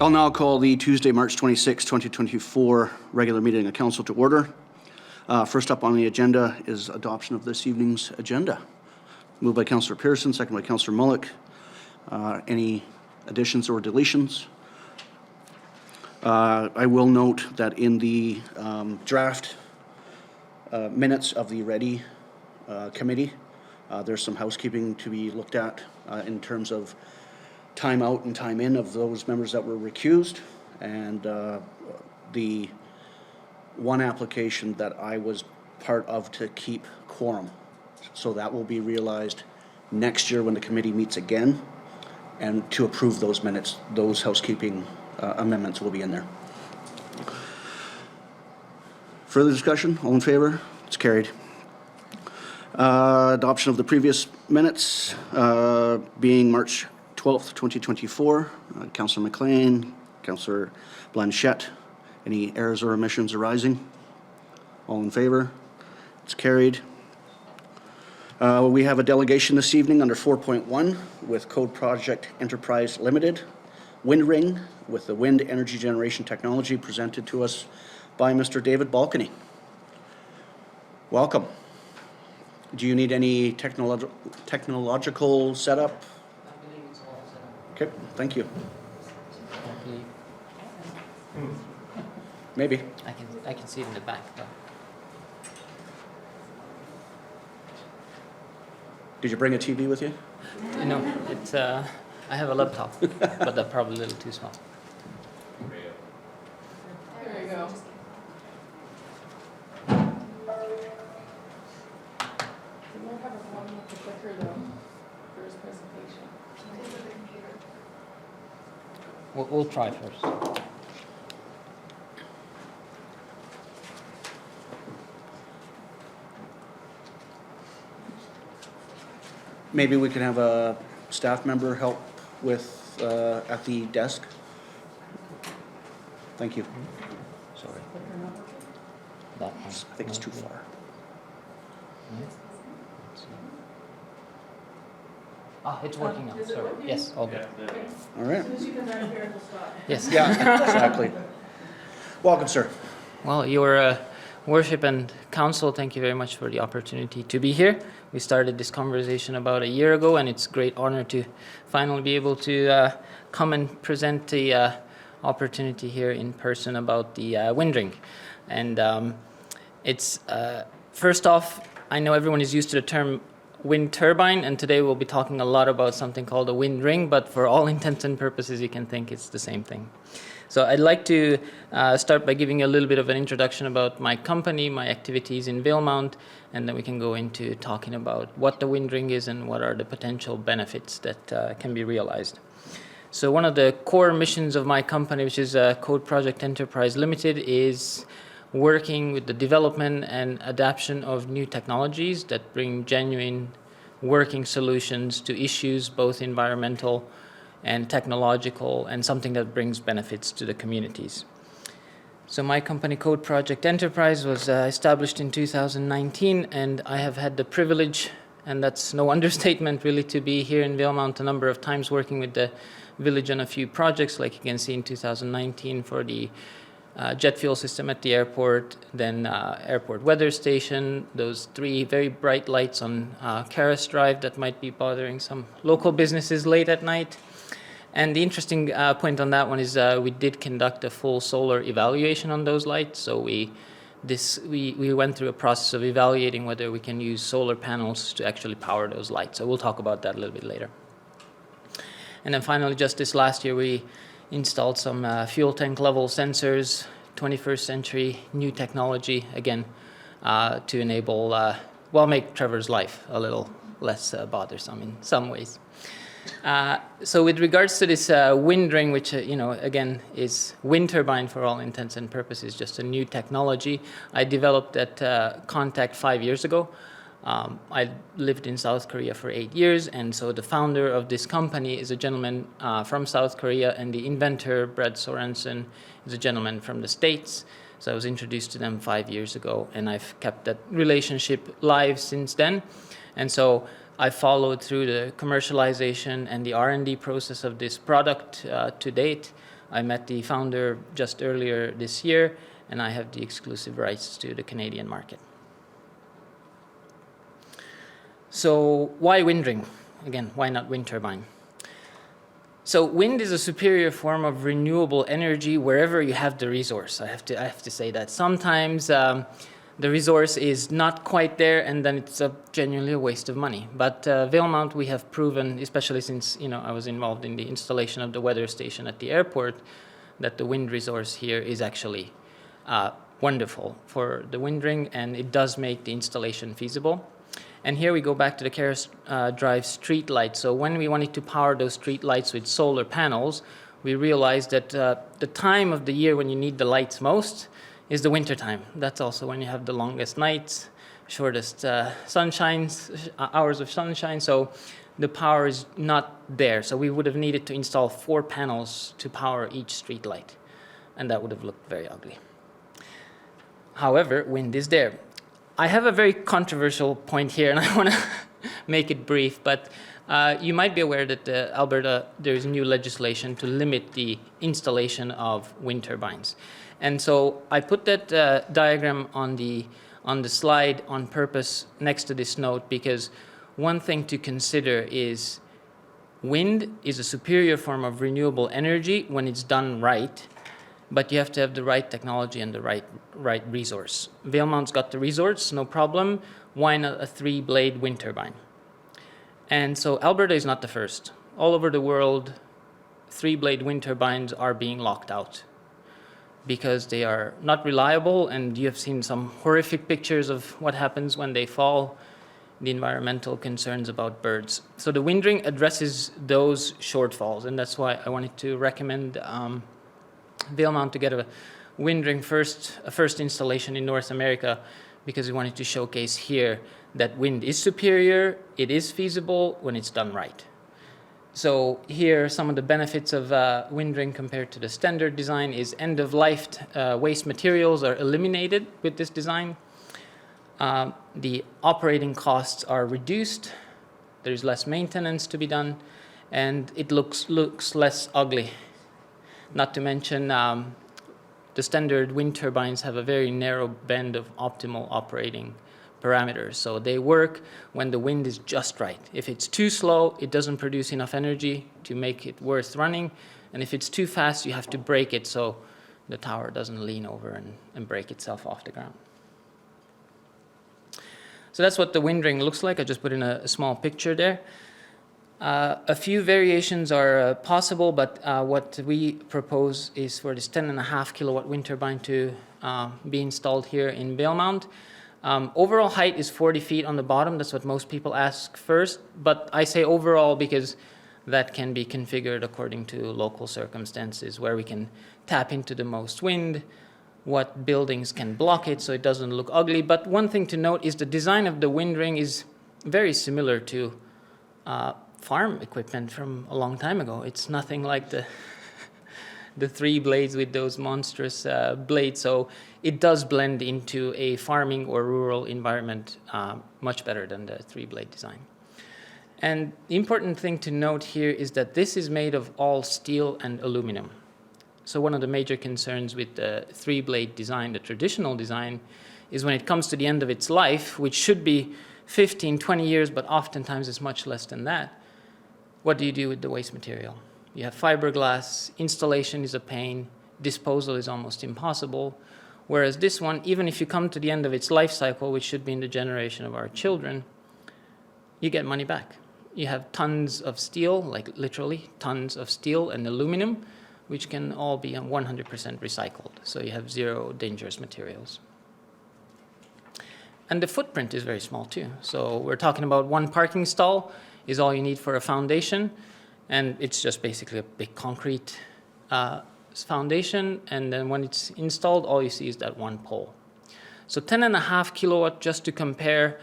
I'll now call the Tuesday, March 26, 2024 regular meeting of Council to order. First up on the agenda is adoption of this evening's agenda. Moved by Councillor Pearson, second by Councillor Mulyk. Any additions or deletions? I will note that in the draft minutes of the Ready committee, there's some housekeeping to be looked at in terms of time out and time in of those members that were recused, and the one application that I was part of to keep quorum. So that will be realized next year when the committee meets again, and to approve those minutes, those housekeeping amendments will be in there. Further discussion? All in favor? It's carried. Adoption of the previous minutes being March 12th, 2024. Councillor MacLean, Councillor Blanchette. Any errors or omissions arising? All in favor? It's carried. We have a delegation this evening under 4.1 with Code Project Enterprise Limited, Wind Ring with the wind energy generation technology presented to us by Mr. David Balcony. Welcome. Do you need any technological setup? I believe it's all set up. Okay, thank you. Maybe. I can see it in the back though. Did you bring a TV with you? No, it's I have a laptop, but they're probably a little too small. There you go. We won't have a problem with the clicker though for his presentation. We'll try first. Maybe we can have a staff member help with at the desk. Thank you. Sorry. That one. I think it's too far. Ah, it's working now. Sorry. Yes, all good. All right. As soon as you come down here, we'll stop. Yes. Yeah, exactly. Welcome, sir. Well, your worship and council, thank you very much for the opportunity to be here. We started this conversation about a year ago, and it's a great honor to finally be able to come and present the opportunity here in person about the wind ring. And it's first off, I know everyone is used to the term wind turbine, and today we'll be talking a lot about something called a wind ring, but for all intents and purposes, you can think it's the same thing. So I'd like to start by giving you a little bit of an introduction about my company, my activities in Valemount, and then we can go into talking about what the wind ring is and what are the potential benefits that can be realized. So one of the core missions of my company, which is Code Project Enterprise Limited, is working with the development and adaptation of new technologies that bring genuine working solutions to issues, both environmental and technological, and something that brings benefits to the communities. So my company, Code Project Enterprise, was established in 2019, and I have had the privilege, and that's no understatement really, to be here in Valemount a number of times working with the village on a few projects, like you can see in 2019 for the jet fuel system at the airport, then airport weather station, those 3 very bright lights on Caras Drive that might be bothering some local businesses late at night. And the interesting point on that one is we did conduct a full solar evaluation on those lights. So we went through a process of evaluating whether we can use solar panels to actually power those lights. So we'll talk about that a little bit later. And then finally, just this last year, we installed some fuel tank level sensors, 21st century new technology, again, to enable, make Trevor's life a little less bothersome in some ways. So with regards to this wind ring, which, again, is wind turbine for all intents and purposes, just a new technology, I developed that Contact 5 years ago. I lived in South Korea for 8 years, and so the founder of this company is a gentleman from South Korea, and the inventor, Brad Sorensen, is a gentleman from the States. So I was introduced to them 5 years ago, and I've kept that relationship live since then. And so I followed through the commercialization and the R&D process of this product to date. I met the founder just earlier this year, and I have the exclusive rights to the Canadian market. So why windring? Again, why not wind turbine? So wind is a superior form of renewable energy wherever you have the resource. I have to say that. Sometimes the resource is not quite there, and then it's genuinely a waste of money. But Valemount, we have proven, especially since I was involved in the installation of the weather station at the airport, that the wind resource here is actually wonderful for the windring, and it does make the installation feasible. And here we go back to the Keras Drive street lights. So when we wanted to power those street lights with solar panels, we realized that the time of the year when you need the lights most is the winter time. That's also when you have the longest nights, shortest hours of sunshine. So the power is not there. So we would have needed to install 4 panels to power each street light, and that would have looked very ugly. However, wind is there. I have a very controversial point here, and I want to make it brief, but you might be aware that Alberta, there is new legislation to limit the installation of wind turbines. And so I put that diagram on the slide on purpose next to this note, because one thing to consider is wind is a superior form of renewable energy when it's done right, but you have to have the right technology and the right resource. Valemount's got the resource, no problem. Why not a 3-blade wind turbine? And so Alberta is not the first. All over the world, 3-blade wind turbines are being locked out because they are not reliable, and you have seen some horrific pictures of what happens when they fall, the environmental concerns about birds. So the windring addresses those shortfalls, and that's why I wanted to recommend Valemount to get a windring first installation in North America, because we wanted to showcase here that wind is superior, it is feasible when it's done right. So here are some of the benefits of windring compared to the standard design is end-of-life waste materials are eliminated with this design. The operating costs are reduced, there's less maintenance to be done, and it looks less ugly. Not to mention, the standard wind turbines have a very narrow band of optimal operating parameters. So they work when the wind is just right. If it's too slow, it doesn't produce enough energy to make it worth running. And if it's too fast, you have to brake it so the tower doesn't lean over and break itself off the ground. So that's what the windring looks like. I just put in a small picture there. A few variations are possible, but what we propose is for this 10.5 kilowatt wind turbine to be installed here in Valemount. Overall height is 40 feet on the bottom. That's what most people ask first, but I say overall because that can be configured according to local circumstances, where we can tap into the most wind, what buildings can block it so it doesn't look ugly. But one thing to note is the design of the windring is very similar to farm equipment from a long time ago. It's nothing like the 3 blades with those monstrous blades. So it does blend into a farming or rural environment much better than the 3-blade design. And the important thing to note here is that this is made of all steel and aluminum. So one of the major concerns with the 3-blade design, the traditional design, is when it comes to the end of its life, which should be 15, 20 years, but oftentimes it's much less than that. What do you do with the waste material? You have fiberglass, installation is a pain, disposal is almost impossible. Whereas this one, even if you come to the end of its life cycle, which should be in the generation of our children, you get money back. You have tons of steel, like literally tons of steel and aluminum, which can all be 100% recycled. So you have 0 dangerous materials. And the footprint is very small too. So we're talking about 1 parking stall is all you need for a foundation, and it's just basically a big concrete foundation, and then when it's installed, all you see is that 1 pole. So 10.5 kilowatt, just to compare,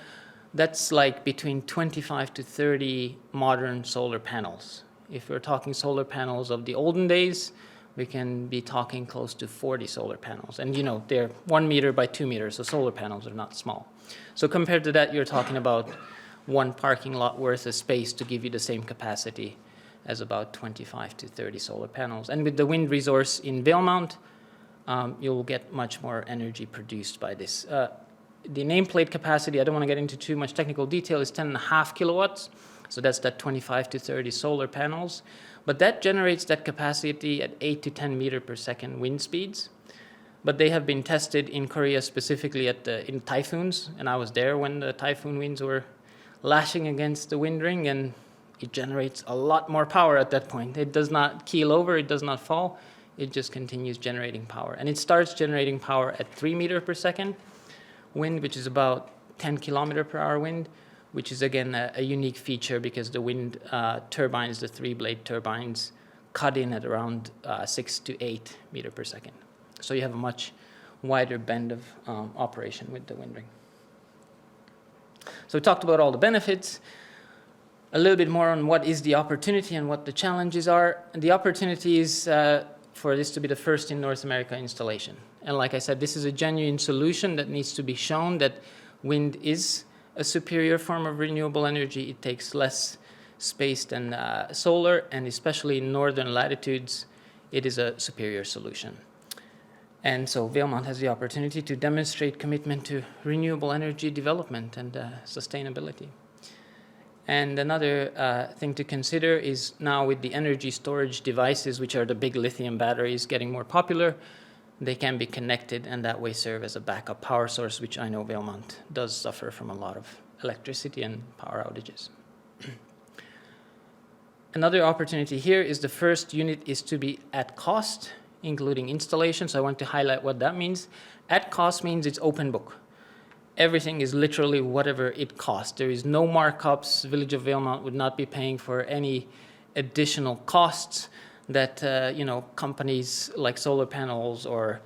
that's like between 25 to 30 modern solar panels. If we're talking solar panels of the olden days, we can be talking close to 40 solar panels. And they're 1 meter by 2 meters, so solar panels are not small. So compared to that, you're talking about 1 parking lot worth of space to give you the same capacity as about 25 to 30 solar panels. And with the wind resource in Valemount, you'll get much more energy produced by this. The nameplate capacity, I don't want to get into too much technical detail, is 10.5 kilowatts. So that's that 25 to 30 solar panels. But that generates that capacity at 8 to 10 meter per second wind speeds. But they have been tested in Korea specifically in typhoons. And I was there when the typhoon winds were lashing against the wind ring, and it generates a lot more power at that point. It does not keel over, it does not fall. It just continues generating power. And it starts generating power at 3 meter per second wind, which is about 10 kilometer per hour wind, which is again a unique feature because the wind turbines, the 3-blade turbines, cut in at around 6 to 8 meter per second. So you have a much wider band of operation with the wind ring. So we talked about all the benefits. A little bit more on what is the opportunity and what the challenges are. And the opportunity is for this to be the first in North America installation. And like I said, this is a genuine solution that needs to be shown that wind is a superior form of renewable energy. It takes less space than solar, and especially in northern latitudes, it is a superior solution. And so Valemount has the opportunity to demonstrate commitment to renewable energy development and sustainability. And another thing to consider is now with the energy storage devices, which are the big lithium batteries getting more popular, they can be connected and that way serve as a backup power source, which I know Valemount does suffer from a lot of electricity and power outages. Another opportunity here is the first unit is to be at cost, including installation. So I want to highlight what that means. At cost means it's open book. Everything is literally whatever it costs. There is no markups. Village of Valemount would not be paying for any additional costs that companies like solar panels or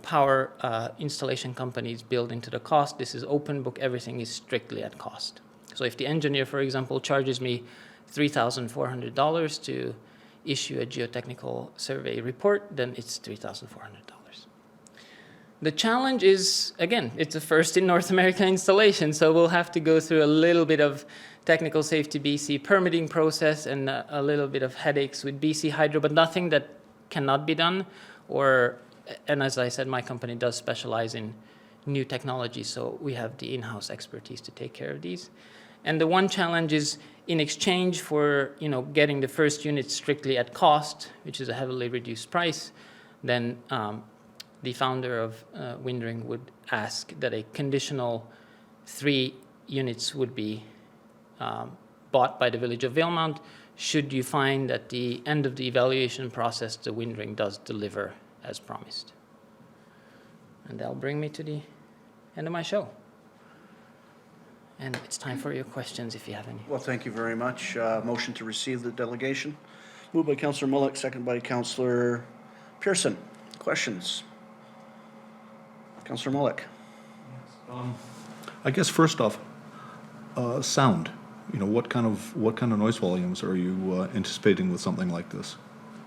power installation companies build into the cost. This is open book. Everything is strictly at cost. So if the engineer, for example, charges me $3,400 to issue a geotechnical survey report, then it's $3,400. The challenge is, again, it's the first in North America installation, so we'll have to go through a little bit of Technical Safety BC permitting process and a little bit of headaches with BC Hydro, but nothing that cannot be done. And as I said, my company does specialize in new technology, so we have the in-house expertise to take care of these. And the one challenge is in exchange for getting the first unit strictly at cost, which is a heavily reduced price, then the founder of Windring would ask that a conditional 3 units would be bought by the Village of Valemount should you find at the end of the evaluation process the Windring does deliver as promised. And that'll bring me to the end of my show. And it's time for your questions if you have any. Well, thank you very much. Motion to receive the delegation. Moved by Councillor Mulyk, second by Councillor Pearson. Questions? Councillor Mulyk. I guess first off, sound. What kind of noise volumes are you anticipating with something like this?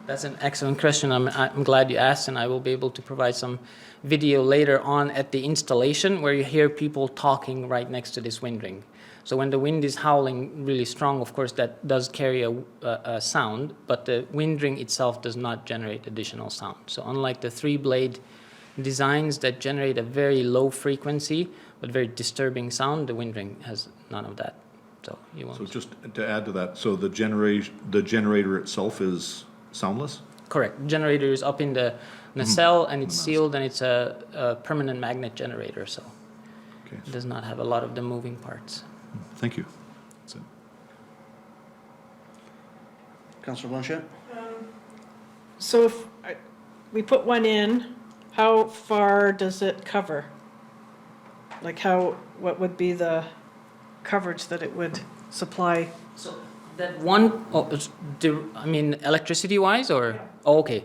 That's an excellent question. I'm glad you asked, and I will be able to provide some video later on at the installation where you hear people talking right next to this wind ring. So when the wind is howling really strong, of course, that does carry a sound, but the wind ring itself does not generate additional sound. So unlike the 3-blade designs that generate a very low frequency but very disturbing sound, the wind ring has none of that. So you won't. So just to add to that, so the generator itself is soundless? Correct. The generator is up in the nacelle and it's sealed, and it's a permanent magnet generator, so Okay. it does not have a lot of the moving parts. Thank you. That's it. Councillor Blanchette? So if we put one in, how far does it cover? Like what would be the coverage that it would supply? So that one, electricity-wise, or? Yeah. Oh, okay.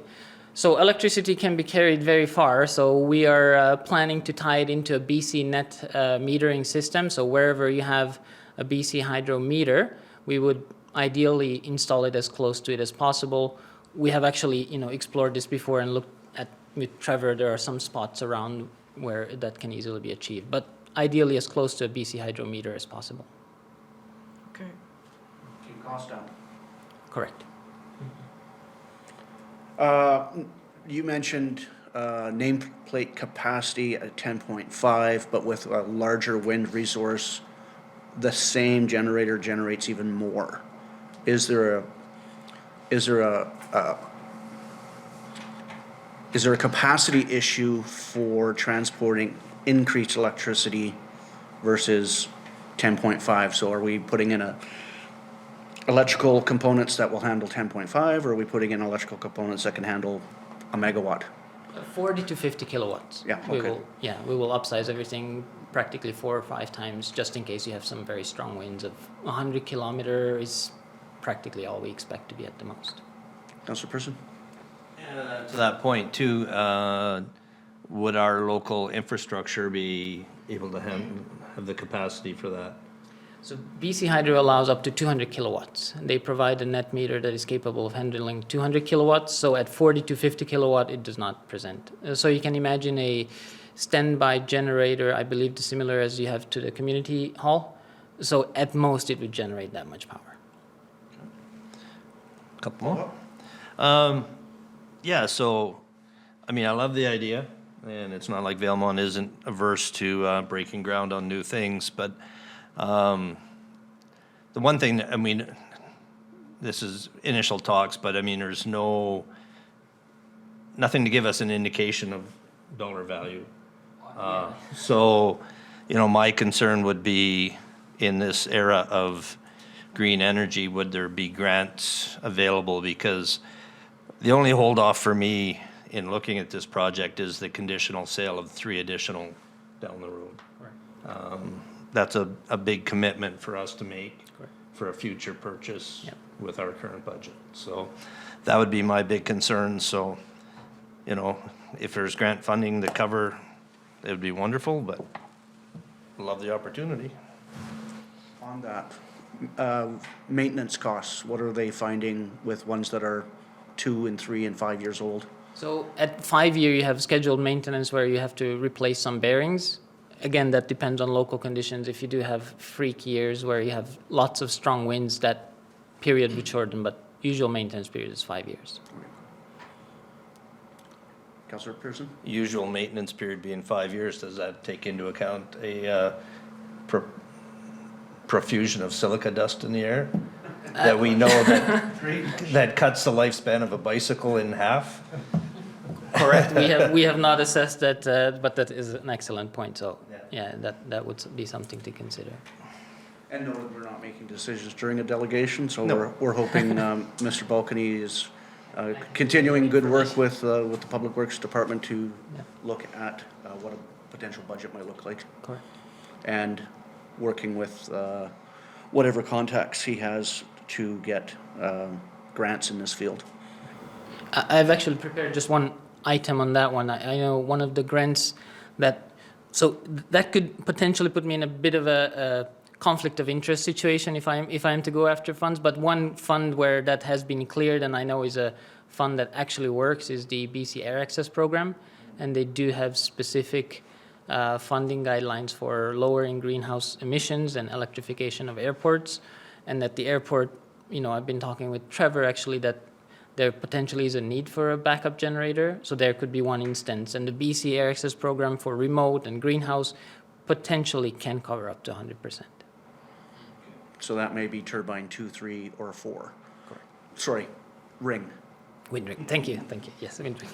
So electricity can be carried very far, so we are planning to tie it into a BC net metering system. So wherever you have a BC Hydro meter, we would ideally install it as close to it as possible. We have actually, explored this before and looked at, with Trevor, there are some spots around where that can easily be achieved, but ideally as close to a BC Hydro meter as possible. Okay. Keep costs down. Correct. You mentioned nameplate capacity at 10.5, but with a larger wind resource, the same generator generates even more. Is there a capacity issue for transporting increased electricity versus 10.5? So are we putting in electrical components that will handle 10.5, or are we putting in electrical components that can handle a megawatt? 40 to 50 kilowatts. Yeah, okay. We will upsize everything practically 4 or 5 times, just in case you have some very strong winds of 100 kilometers is practically all we expect to be at the most. Councillor Pearson? To that point too, would our local infrastructure be able to have the capacity for that? So BC Hydro allows up to 200 kilowatts. They provide a net meter that is capable of handling 200 kilowatts. So at 40 to 50 kilowatt, it does not present. So you can imagine a standby generator, I believe similar as you have to the community hall. So at most, it would generate that much power. Couple more? Yeah, so, I mean, I love the idea, and it's not like Valemount isn't averse to breaking ground on new things, but the one thing, I mean, this is initial talks, but I mean, there's nothing to give us an indication of dollar value. So, you know, my concern would be in this era of green energy, would there be grants available? Because the only holdoff for me in looking at this project is the conditional sale of 3 additional down the road. That's a big commitment for us to make for a future purchase with our current budget. So that would be my big concern. So, you know, if there's grant funding to cover, it would be wonderful, but love the opportunity. On that, maintenance costs, what are they finding with ones that are 2 and 3 and 5 years old? So at 5 year, you have scheduled maintenance where you have to replace some bearings. Again, that depends on local conditions. If you do have freak years where you have lots of strong winds, that period would shorten, but usual maintenance period is 5 years. Councillor Pearson? Usual maintenance period being 5 years, does that take into account a profusion of silica dust in the air? That we know that cuts the lifespan of a bicycle in half? Correct. We have not assessed that, but that is an excellent point. So yeah, that would be something to consider. And no, we're not making decisions during a delegation, so No. we're hoping Mr. Balcony is continuing good work with the Public Works Department to look at what a potential budget might look like. Correct. And working with whatever contacts he has to get grants in this field. I've actually prepared just one item on that one. I know one of the grants so that could potentially put me in a bit of a conflict of interest situation if I'm to go after funds. But one fund where that has been cleared and I know is a fund that actually works is the BC Air Access Program, and they do have specific funding guidelines for lowering greenhouse emissions and electrification of airports. And at the airport, you know, I've been talking with Trevor actually that there potentially is a need for a backup generator. So there could be one instance. And the BC Air Access Program for remote and greenhouse potentially can cover up to 100%. So that may be turbine 2, 3, or 4. Correct. Sorry, ring. Wind ring. Thank you. Yes, wind ring.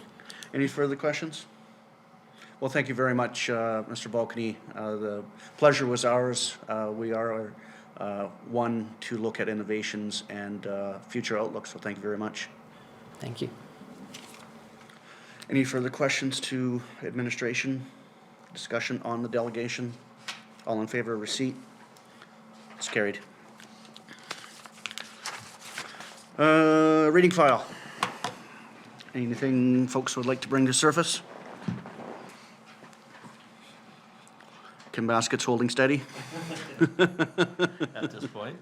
Any further questions? Well, thank you very much, Mr. Balcony. The pleasure was ours. We are one to look at innovations and future outlook, so thank you very much. Thank you. Any further questions to administration? Discussion on the delegation? All in favor of receipt? It's carried. Reading file. Anything folks would like to bring to surface? Kim Baskett's holding steady. At this point?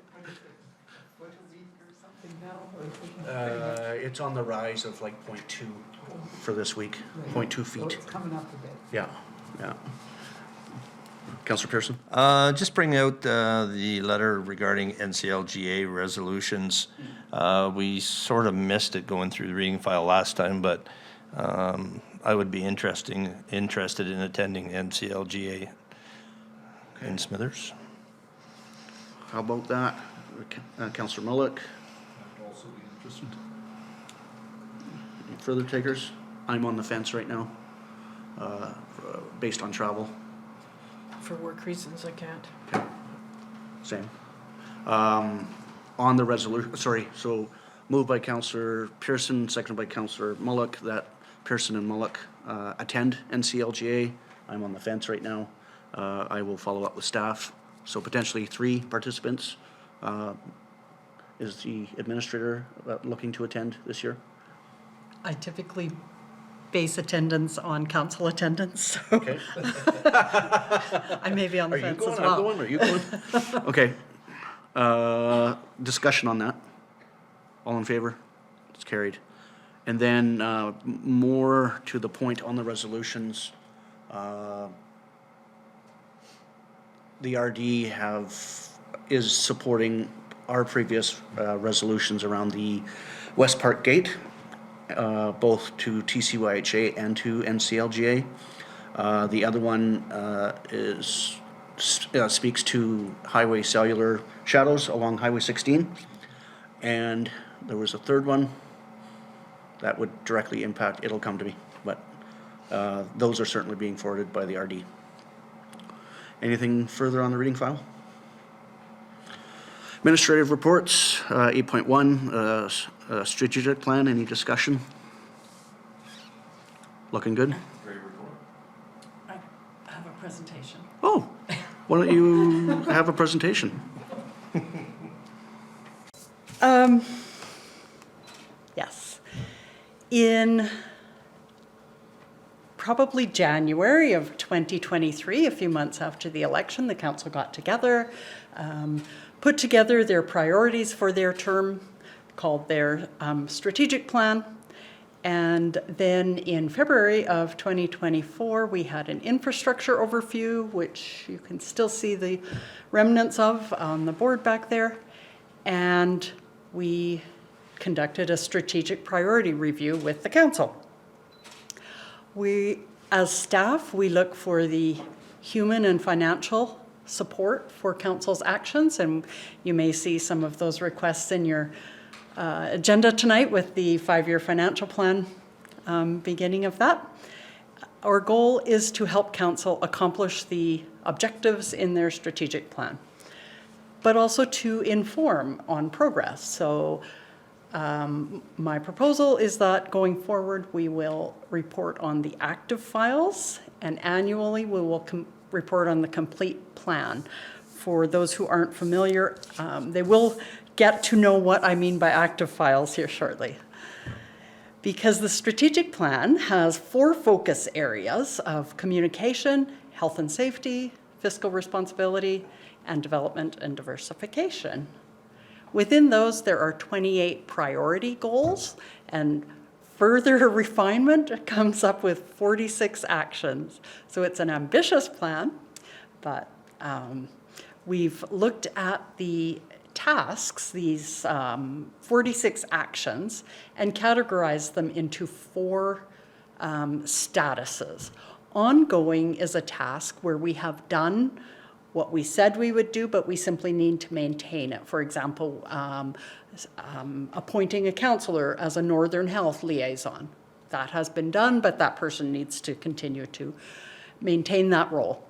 It's on the rise of like 0.2 for this week, 0.2 feet. It's coming up a bit. Yeah. Councillor Pearson? Just bring out the letter regarding NCLGA resolutions. We sort of missed it going through the reading file last time, but I would be interested in attending MCLGA in Smithers. How about that? Councillor Mulyk, I'd also be interested. any further takers? I'm on the fence right now, based on travel. For work reasons, I can't. Okay. Same. On the resolution, sorry, so moved by Councillor Pearson, seconded by Councillor Mulyk, that Pearson and Mulyk attend NCLGA. I'm on the fence right now. I will follow up with staff. So potentially 3 participants. Is the administrator looking to attend this year? I typically base attendance on council attendance, so Okay. I may be on the Are you fence going? as I'm well. going. Are you going? Okay. Discussion on that. All in favor? It's carried. And then more to the point on the resolutions, the RD is supporting our previous resolutions around the West Park Gate, both to TCYHA and to NCLGA. The other one speaks to highway cellular shadows along Highway 16. And there was a third one that would directly impact, it'll come to me, but those are certainly being forwarded by the RD. Anything further on the reading file? Administrative reports, 8.1, strategic plan, any discussion? Looking good? I have a presentation. Oh, why don't you have a presentation? Yes. In probably January of 2023, a few months after the election, the council got together, put together their priorities for their term, called their strategic plan. And then in February of 2024, we had an infrastructure overview, which you can still see the remnants of on the board back there. And we conducted a strategic priority review with the council. We, as staff, we look for the human and financial support for council's actions, and you may see some of those requests in your agenda tonight with the 5-year financial plan beginning of that. Our goal is to help council accomplish the objectives in their strategic plan, but also to inform on progress. So my proposal is that going forward, we will report on the active files, and annually we will report on the complete plan. For those who aren't familiar, they will get to know what I mean by active files here shortly. Because the strategic plan has 4 focus areas of communication, health and safety, fiscal responsibility, and development and diversification. Within those, there are 28 priority goals, and further refinement comes up with 46 actions. So it's an ambitious plan, but we've looked at the tasks, these 46 actions, and categorized them into 4 statuses. Ongoing is a task where we have done what we said we would do, but we simply need to maintain it. For example, appointing a councillor as a Northern Health liaison. That has been done, but that person needs to continue to maintain that role.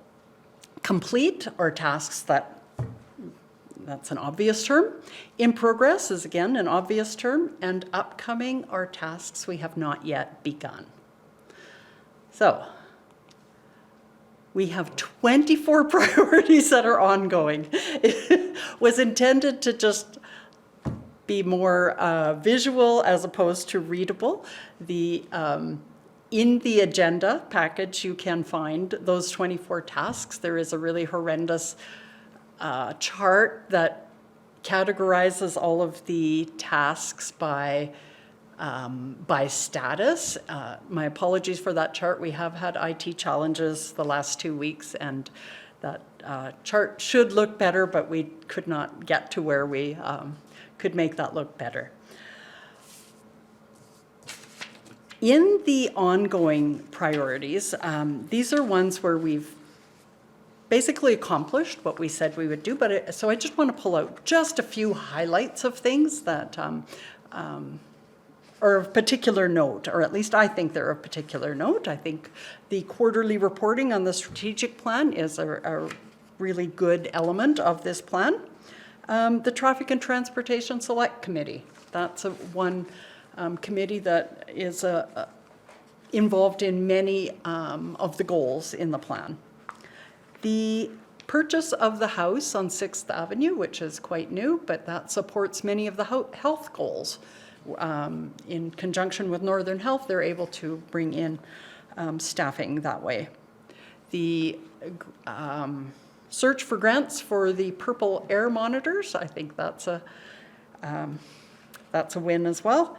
Complete are tasks that's an obvious term. In progress is again an obvious term, and upcoming are tasks we have not yet begun. So, we have 24 priorities that are ongoing. It was intended to just be more visual as opposed to readable. In the agenda package, you can find those 24 tasks. There is a really horrendous chart that categorizes all of the tasks by status. My apologies for that chart. We have had IT challenges the last 2 weeks, and that chart should look better, but we could not get to where we could make that look better. In the ongoing priorities, these are ones where we've basically accomplished what we said we would do, but so I just want to pull out just a few highlights of things that are of particular note, or at least I think they're of particular note. I think the quarterly reporting on the strategic plan is a really good element of this plan. The Traffic and Transportation Select Committee, that's one committee that is involved in many of the goals in the plan. The purchase of the house on 6th Avenue, which is quite new, but that supports many of the health goals. In conjunction with Northern Health, they're able to bring in staffing that way. The search for grants for the purple air monitors, I think that's a win as well.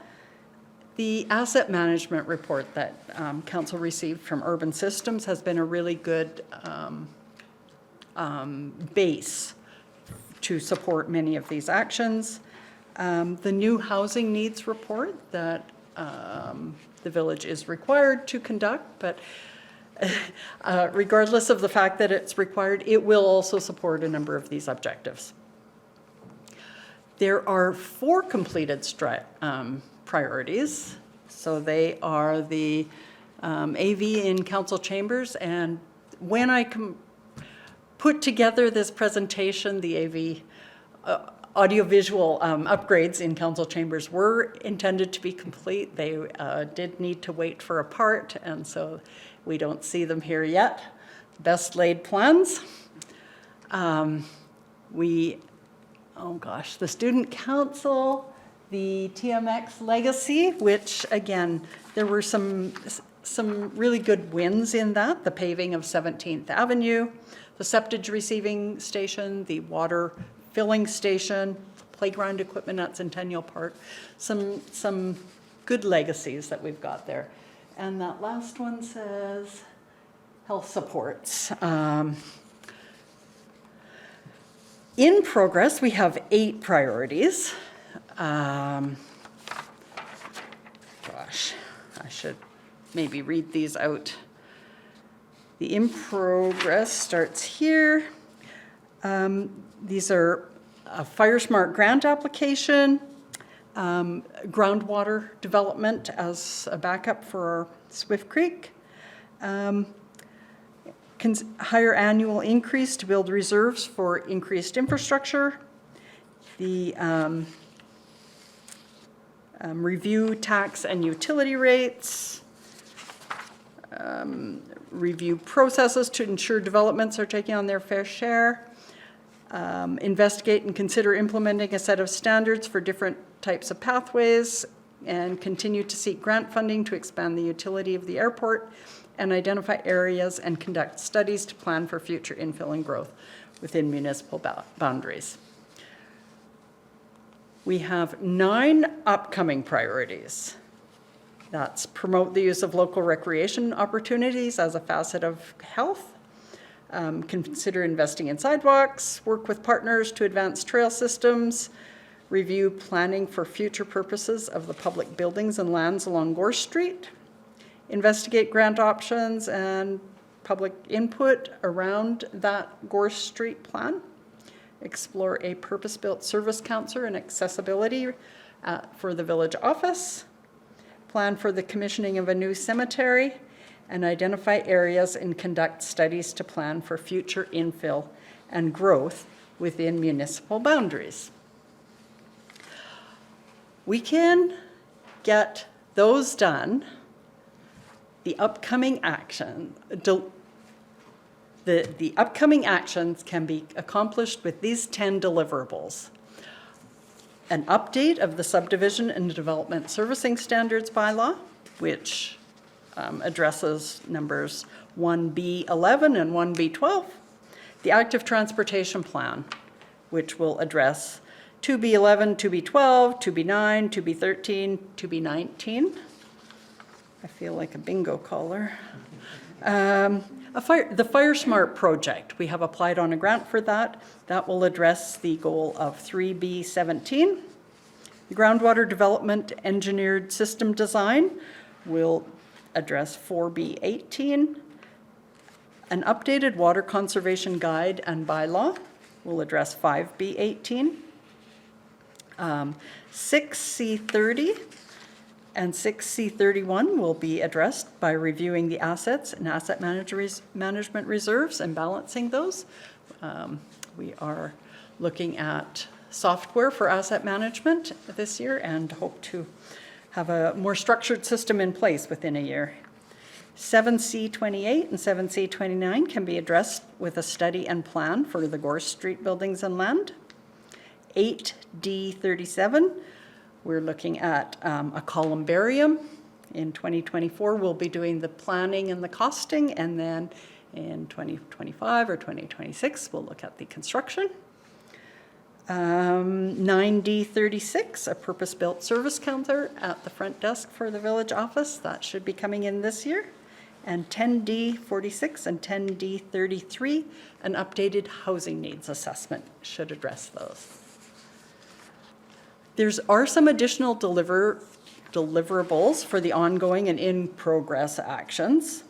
The asset management report that Council received from Urban Systems has been a really good base to support many of these actions. The new housing needs report that the village is required to conduct, but regardless of the fact that it's required, it will also support a number of these objectives. There are 4 completed priorities. So they are the AV in council chambers, and when I put together this presentation, the AV audiovisual upgrades in council chambers were intended to be complete. They did need to wait for a part, and so we don't see them here yet. Best laid plans. The student council, the TMX legacy, which again, there were some really good wins in that. The paving of 17th Avenue, the septage receiving station, the water filling station, playground equipment at Centennial Park, some good legacies that we've got there. And that last one says health supports. In progress, we have 8 priorities. I should maybe read these out. The in progress starts here. These are a Fire Smart grant application, groundwater development as a backup for Swift Creek, higher annual increase to build reserves for increased infrastructure, the review tax and utility rates, review processes to ensure developments are taking on their fair share, investigate and consider implementing a set of standards for different types of pathways, and continue to seek grant funding to expand the utility of the airport, and identify areas and conduct studies to plan for future infill and growth within municipal boundaries. We have 9 upcoming priorities. That's promote the use of local recreation opportunities as a facet of health, consider investing in sidewalks, work with partners to advance trail systems, review planning for future purposes of the public buildings and lands along Gore Street, investigate grant options and public input around that Gore Street plan, explore a purpose-built service counselor and accessibility for the village office, plan for the commissioning of a new cemetery, and identify areas and conduct studies to plan for future infill and growth within municipal boundaries. We can get those done. The upcoming the upcoming actions can be accomplished with these 10 deliverables. An update of the subdivision and development servicing standards bylaw, which addresses numbers 1B11 and 1B12. The active transportation plan, which will address 2B11, 2B12, 2B9, 2B13, 2B19. I feel like a bingo caller. The Fire Smart project, we have applied on a grant for that. That will address the goal of 3B17. The groundwater development engineered system design will address 4B18. An updated water conservation guide and bylaw will address 5B18. 6C30 and 6C31 will be addressed by reviewing the assets and asset management reserves and balancing those. We are looking at software for asset management this year and hope to have a more structured system in place within a year. 7C28 and 7C29 can be addressed with a study and plan for the Gore Street buildings and land. 8D37, we're looking at a columbarium. In 2024, we'll be doing the planning and the costing, and then in 2025 or 2026, we'll look at the construction. 9D36, a purpose-built service counter at the front desk for the village office. That should be coming in this year. And 10D46 and 10D33, an updated housing needs assessment should address those. There are some additional deliverables for the ongoing and in-progress actions.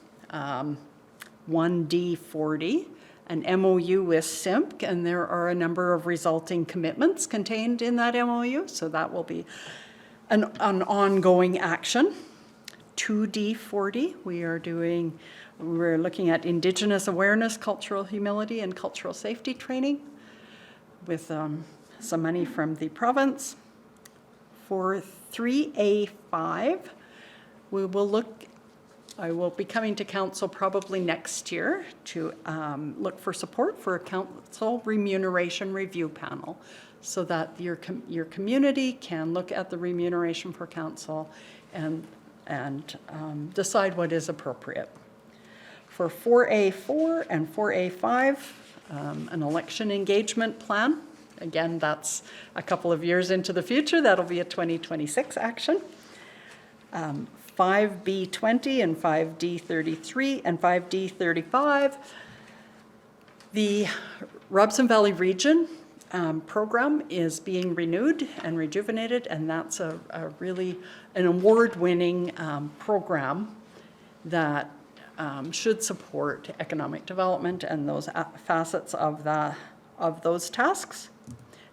1D40, an MOU with SIMP, and there are a number of resulting commitments contained in that MOU, so that will be an ongoing action. 2D40, we're looking at Indigenous awareness, cultural humility, and cultural safety training with some money from the province. For 3A5, I will be coming to council probably next year to look for support for a council remuneration review panel so that your community can look at the remuneration for council and decide what is appropriate. For 4A4 and 4A5, an election engagement plan. Again, that's a couple of years into the future. That'll be a 2026 action. 5B20 and 5D33 and 5D35. The Robson Valley Region program is being renewed and rejuvenated, and that's a really an award-winning program that should support economic development and those facets of those tasks.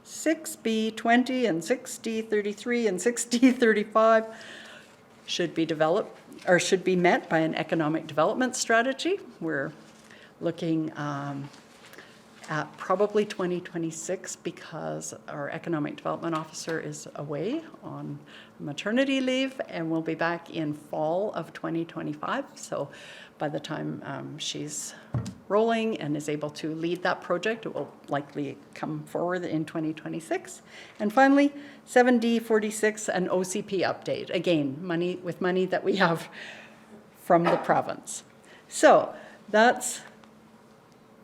6B20 and 6D33 and 6D35 should be developed or should be met by an economic development strategy. We're looking at probably 2026 because our economic development officer is away on maternity leave and will be back in fall of 2025. So by the time she's rolling and is able to lead that project, it will likely come forward in 2026. And finally, 7D46, an OCP update. Again, money that we have from the province. So that's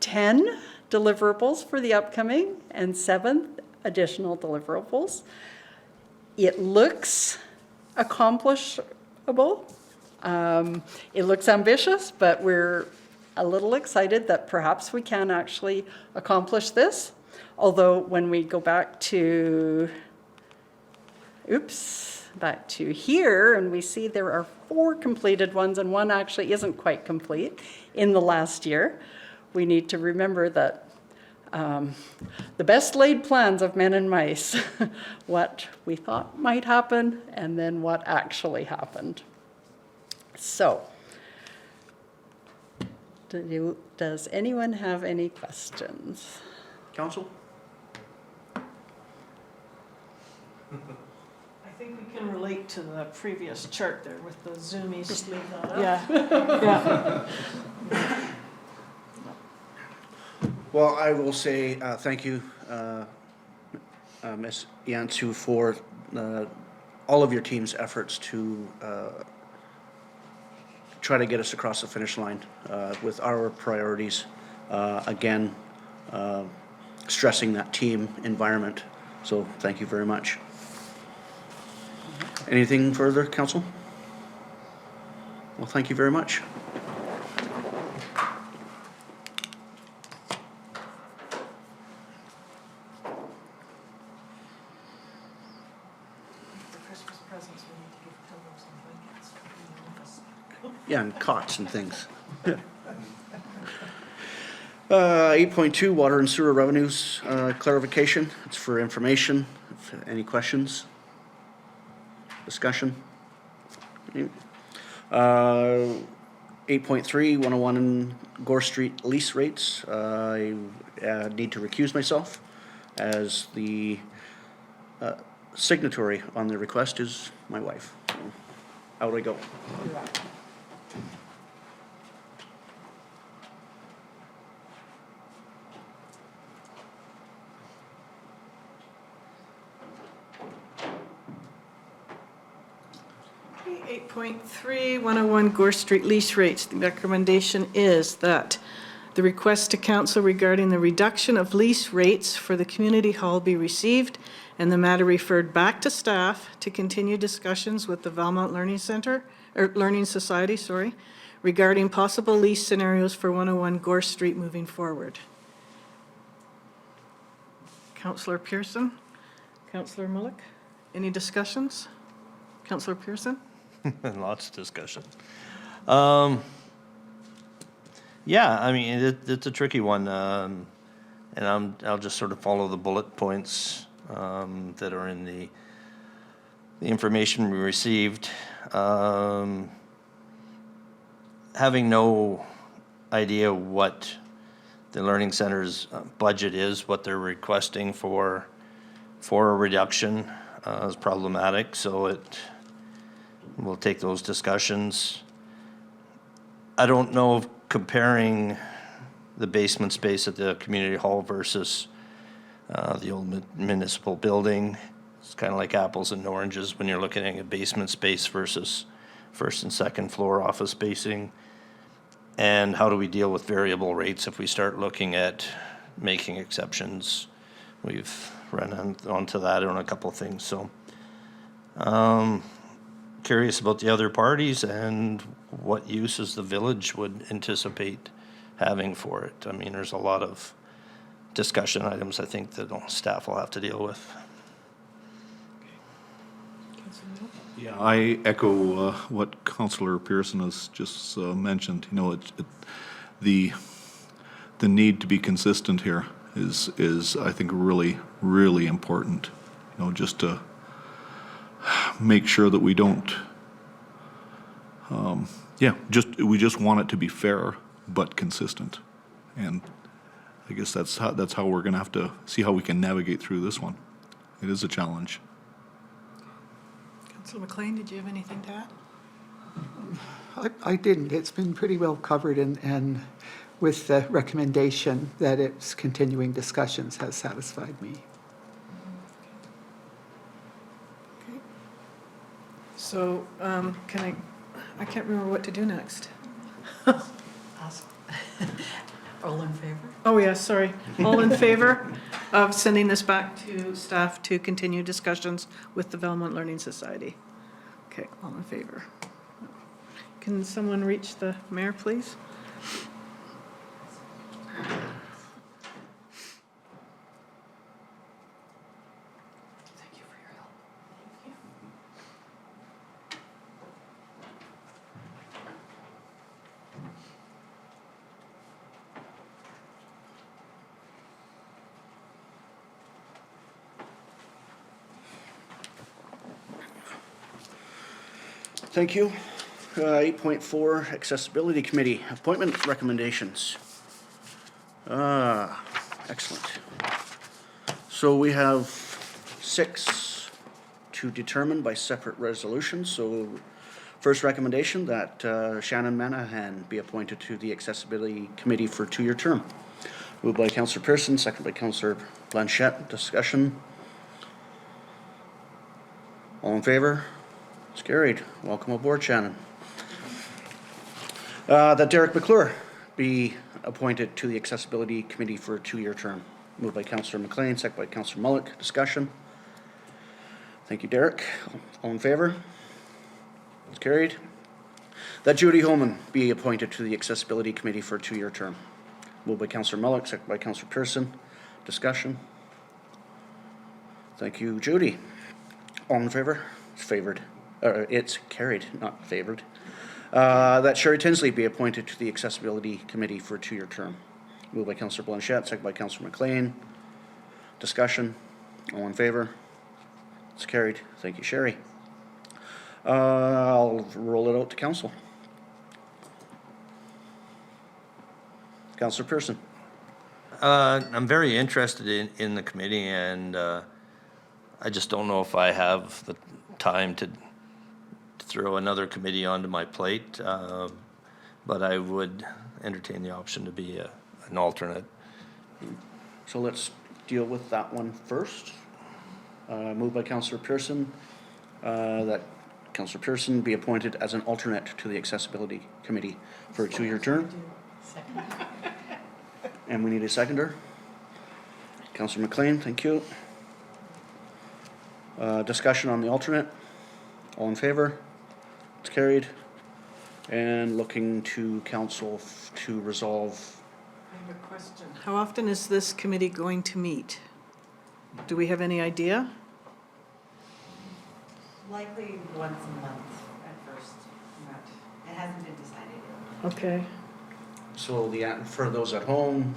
10 deliverables for the upcoming and 7 additional deliverables. It looks accomplishable. It looks ambitious, but we're a little excited that perhaps we can actually accomplish this. Although when we go back to here and we see there are 4 completed ones and 1 actually isn't quite complete in the last year, we need to remember that the best laid plans of men and mice, what we thought might happen and then what actually happened. So, does anyone have any questions? Council? I think we can relate to the previous chart there with the zoomies. Just leave that up. Yeah, yeah. Well, I will say thank you, Ms. Yanciw, for all of your team's efforts to try to get us across the finish line with our priorities. Again, stressing that team environment. So thank you very much. Anything further, Council? Well, thank you very much. presents, we need to give pillows and blankets. Yeah, and cots and things. 8.2, water and sewer revenues clarification. It's for information. If any questions? Discussion? 8.3, 101 Gore Street lease rates. I need to recuse myself as the signatory on the request is my wife. So, out I go. 8.3, 101 Gore Street lease rates. The recommendation is that the request to council regarding the reduction of lease rates for the community hall be received and the matter referred back to staff to continue discussions with the Valemount Learning Center, or Learning Society, sorry, regarding possible lease scenarios for 101 Gore Street moving forward. Councillor Pearson, Councillor Mulyk, any discussions? Councillor Pearson? Lots of discussion. Yeah, I mean, it's a tricky one, and I'll just sort of follow the bullet points that are in the information we received. Having no idea what the Learning Center's budget is, what they're requesting for a reduction is problematic, so we'll take those discussions. I don't know if comparing the basement space at the community hall versus the old municipal building. It's kind of like apples and oranges when you're looking at a basement space versus first and second floor office spacing. And how do we deal with variable rates if we start looking at making exceptions? We've run onto that on a couple of things, so. Curious about the other parties and what uses the village would anticipate having for it. I mean, there's a lot of discussion items I think that staff will have to deal with. Yeah, I echo what Councillor Pearson has just mentioned. You know, the need to be consistent here is I think really, really important. You know, just to make sure that we don't, we just want it to be fair but consistent, and I guess that's how we're going to have to see how we can navigate through this one. It is a challenge. Councillor MacLean, did you have anything to add? I didn't. It's been pretty well covered, and with the recommendation that it's continuing discussions has satisfied me. So, I can't remember what to do next. All in favor? Oh, yeah, sorry. All in favor of sending this back to staff to continue discussions with the Valemount Learning Society? Okay, all in favor. Can someone reach the mayor, please? Thank you for your help. Thank you. 8.4, Accessibility Committee, appointment recommendations. Excellent. So we have 6 to determine by separate resolutions. So first recommendation that Shannon Manahan be appointed to the Accessibility Committee for a 2-year term. Moved by Councillor Pearson, second by Councillor Blanchette. Discussion. All in favor? It's carried. Welcome aboard, Shannon. That Derek McClure be appointed to the Accessibility Committee for a 2-year term. Moved by Councillor MacLean, second by Councillor Mulyk. Discussion. Thank you, Derek. All in favor? It's carried. That Judy Holman be appointed to the Accessibility Committee for a 2-year term. Moved by Councillor Mulyk, second by Councillor Pearson. Discussion. Thank you, Judy. All in favor? favored, or it's carried, not favored. That Sherry Tinsley be appointed to the Accessibility Committee for a 2-year term. Moved by Councillor Blanchette, second by Councillor MacLean. Discussion. All in favor? It's carried. Thank you, Sherry. I'll roll it out to council. Councillor Pearson. I'm very interested in the committee, and I just don't know if I have the time to throw another committee onto my plate, but I would entertain the option to be an alternate. So let's deal with that one first. Moved by Councillor Pearson, that Councillor Pearson be appointed as an alternate to the Accessibility Committee for a 2-year term. And we need a seconder. Councillor MacLean, thank you. Discussion on the alternate. All in favor? It's carried. And looking to council to resolve. I have a question. How often is this committee going to meet? Do we have any idea? Likely once a month at first, but it hasn't been decided yet. Okay. So for those at home,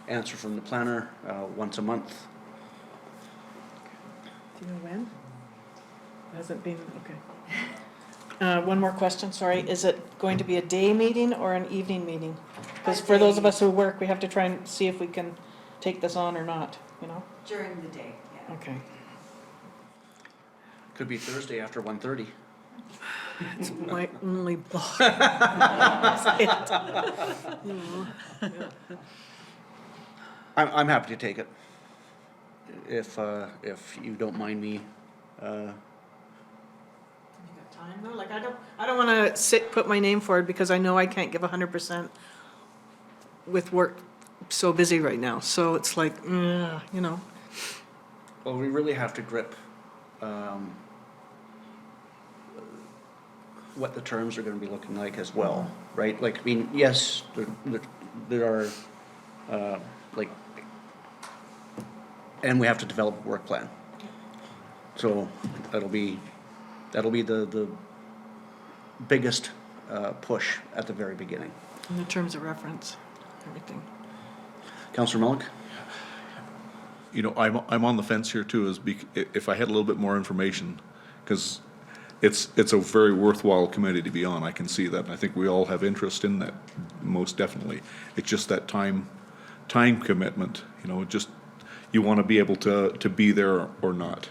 answer from the planner, once a month. Do you know when? Hasn't been, okay. One more question, sorry. Is it going to be a day meeting or an evening meeting? Because for those of us who work, we have to try and see if we can take this on or not, you know? During the day, yeah. Okay. Could be Thursday after 1:30. It's my only block. I'm happy to take it. If you don't mind me, Time though, like I don't want to put my name forward because I know I can't give 100% with work so busy right now. So it's like, you know. well, we really have to grip what the terms are going to be looking like as well, right? Like, I mean, yes, there are like, and we have to develop a work plan. So that'll be the biggest push at the very beginning. In the terms of reference, everything. Councillor Mulyk? You know, I'm on the fence here too, if I had a little bit more information, because it's a very worthwhile committee to be on. I can see that, and I think we all have interest in that, most definitely. It's just that time commitment, you know, you want to be able to be there or not.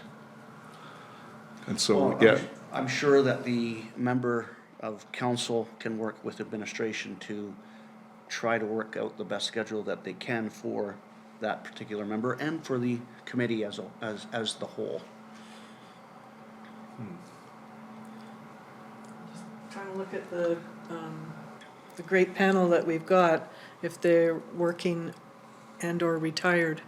And so, Well, yeah. I'm sure that the member of council can work with administration to try to work out the best schedule that they can for that particular member and for the committee as the whole. Trying to look at the great panel that we've got. If they're working and or retired,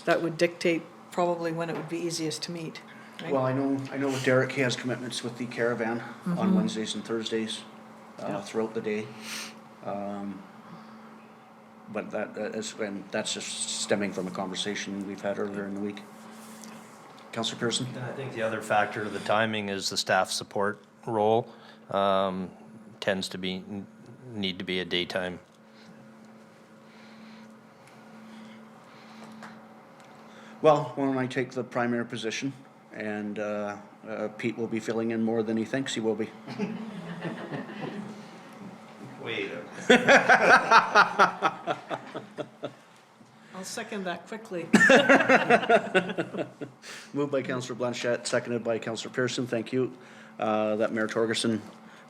that would dictate probably when it would be easiest to meet. Right? Well, I know with Derek, he has commitments with the caravan on Wednesdays and Thursdays throughout the day. But that's just stemming from a conversation we've had earlier in the week. Councillor Pearson? And I think the other factor of the timing is the staff support role tends to need to be a daytime. Well, why don't I take the primary position, and Pete will be filling in more than he thinks he will be. Wait. I'll second that quickly. Moved by Councillor Blanchette, seconded by Councillor Pearson. Thank you. That Mayor Torgerson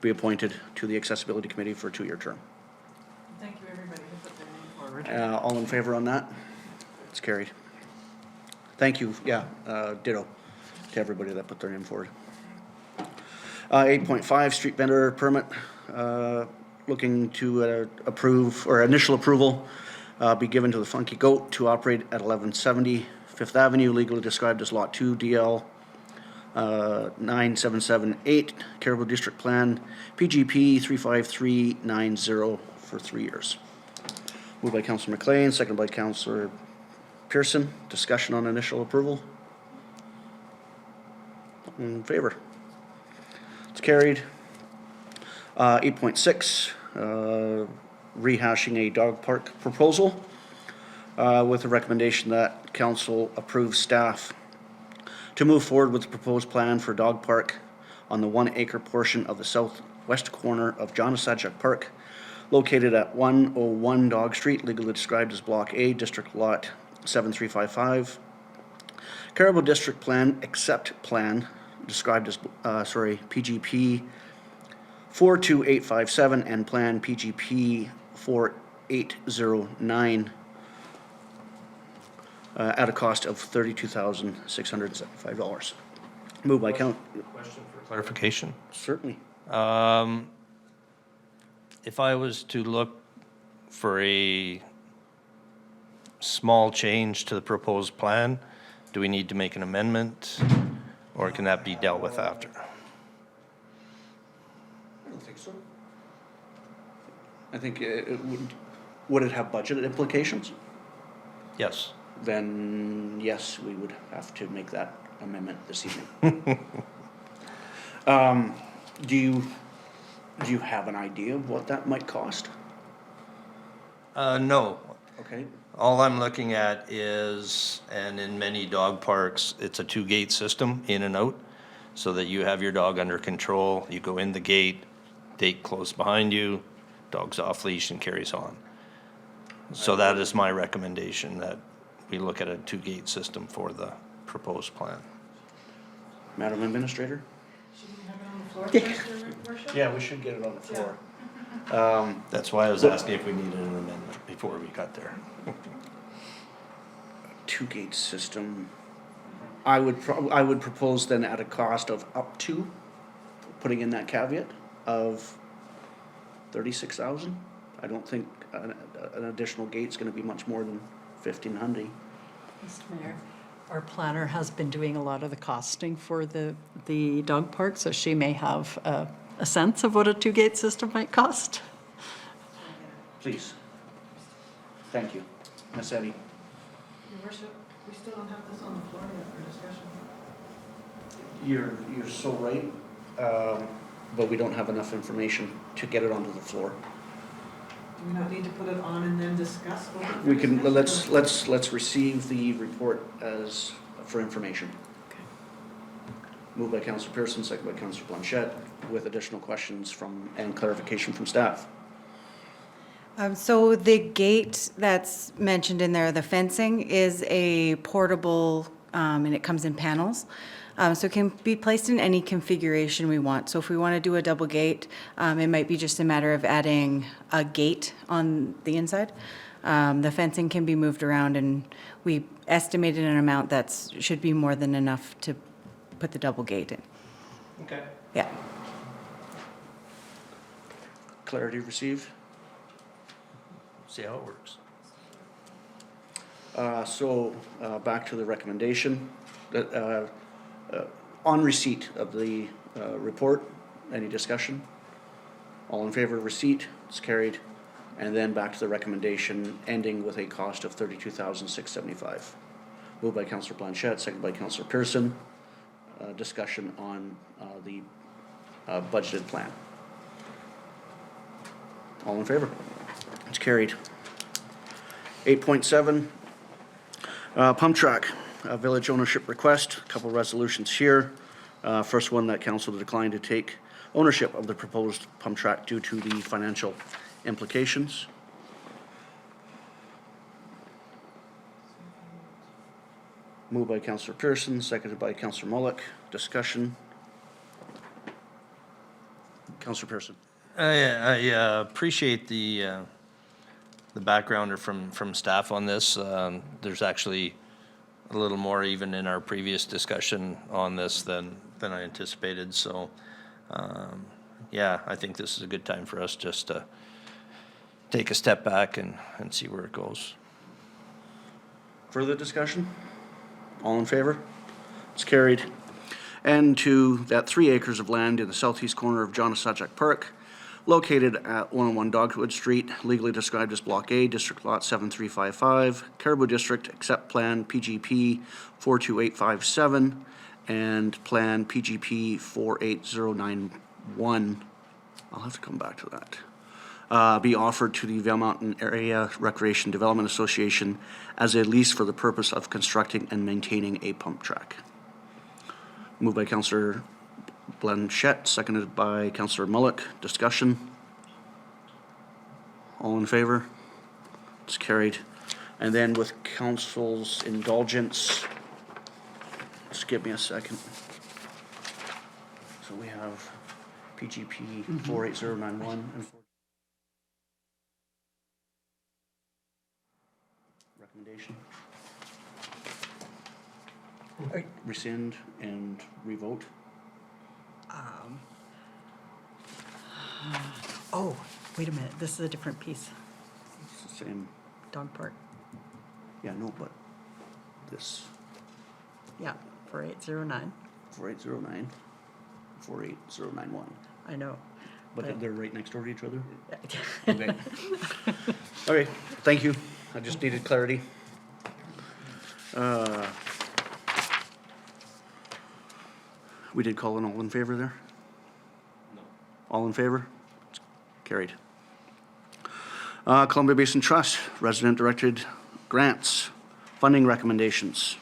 be appointed to the Accessibility Committee for a 2-year term. Thank you, everybody, who put their name forward. All in favor on that? It's carried. Thank you. Yeah, ditto to everybody that put their name forward. 8.5, street vendor permit. Looking to approve, or initial approval be given to the Funky Goat to operate at 1170 Fifth Avenue, legally described as Lot 2, DL 9778, Caribou District Plan, PGP 35390 for 3 years. Moved by Councillor MacLean, seconded by Councillor Pearson. Discussion on initial approval. In favor? It's carried. 8.6, rehashing a dog park proposal with a recommendation that council approve staff to move forward with the proposed plan for dog park on the 1 acre portion of the southwest corner of Johnassachuck Park, located at 101 Dog Street, legally described as Block A, District Lot 7355. Caribou District Plan, Accept Plan, described as, PGP 42857 and Plan PGP 4809 at a cost of $32,675. Moved by Question for clarification. Certainly. If I was to look for a small change to the proposed plan, do we need to make an amendment, or can that be dealt with after? I don't think so. I think it would it have budget implications? Yes. Then yes, we would have to make that amendment this evening. Do you have an idea of what that might cost? No. Okay. All I'm looking at is, and in many dog parks, it's a 2-gate system in and out, so that you have your dog under control. You go in the gate, gate closed behind you, dog's off leash and carries on. So that is my recommendation, that we look at a 2-gate system for the proposed plan. Madam Administrator? Should we have it on the floor first, Your Worship? Yeah, we should get it on the floor. That's why I was asking if we needed an amendment before we got there. 2-gate system. I would propose then at a cost of up to, putting in that caveat, of 36,000. I don't think an additional gate's gonna be much more than 1,500. Mr. Mayor, our planner has been doing a lot of the costing for the dog park, so she may have a sense of what a 2-gate system might cost. Please. Thank you. Ms. Eddy? Your Worship, we still don't have this on the floor yet for discussion. You're so right, but we don't have enough information to get it onto the floor. Do we not need to put it on and then discuss? We can, let's receive the report as, for information. Okay. Moved by Councillor Pearson, second by Councillor Blanchette, with additional questions from, and clarification from staff. So the gate that's mentioned in there, the fencing, is a portable, and it comes in panels. So it can be placed in any configuration we want. So if we want to do a double gate, it might be just a matter of adding a gate on the inside. The fencing can be moved around, and we estimated an amount that should be more than enough to put the double gate in. Okay. Yeah. Clarity received? See how it works. Back to the recommendation. On receipt of the report, any discussion? All in favor of receipt? It's carried. And then back to the recommendation, ending with a cost of $32,675. Moved by Councillor Blanchette, seconded by Councillor Pearson. Discussion on the budgeted plan. All in favor? It's carried. 8.7, pump track, village ownership request, a couple resolutions here. First one, that council declined to take ownership of the proposed pump track due to the financial implications. Moved by Councillor Pearson, seconded by Councillor Mulyk. Discussion. Councillor Pearson. I appreciate the backgrounder from staff on this. There's actually a little more even in our previous discussion on this than I anticipated. So, yeah, I think this is a good time for us just to take a step back and see where it goes. Further discussion? All in favor? It's carried. And to that 3 acres of land in the southeast corner of Johnassachuck Park, located at 101 Dogwood Street, legally described as Block A, District Lot 7355, Caribou District, Accept Plan PGP 42857, and Plan PGP 48091, I'll have to come back to that, be offered to the Valemount Area Recreation Development Association as a lease for the purpose of constructing and maintaining a pump track. Moved by Councillor Blanchette, seconded by Councillor Mulyk. Discussion? All in favor? It's carried. And then with council's indulgence, just give me a second. So we have PGP 48091 and recommendation. Rescind and revote. Oh, wait a minute, this is a different piece, It's the same. dog park. Yeah, no, but this Yeah, 4809, 4809, 48091. I know. But they're right next door to each other? But- Okay. Okay, thank you. I just needed clarity. We did call an all in favor there? No. All in favor? Carried. Columbia Basin Trust, resident directed grants, funding recommendations.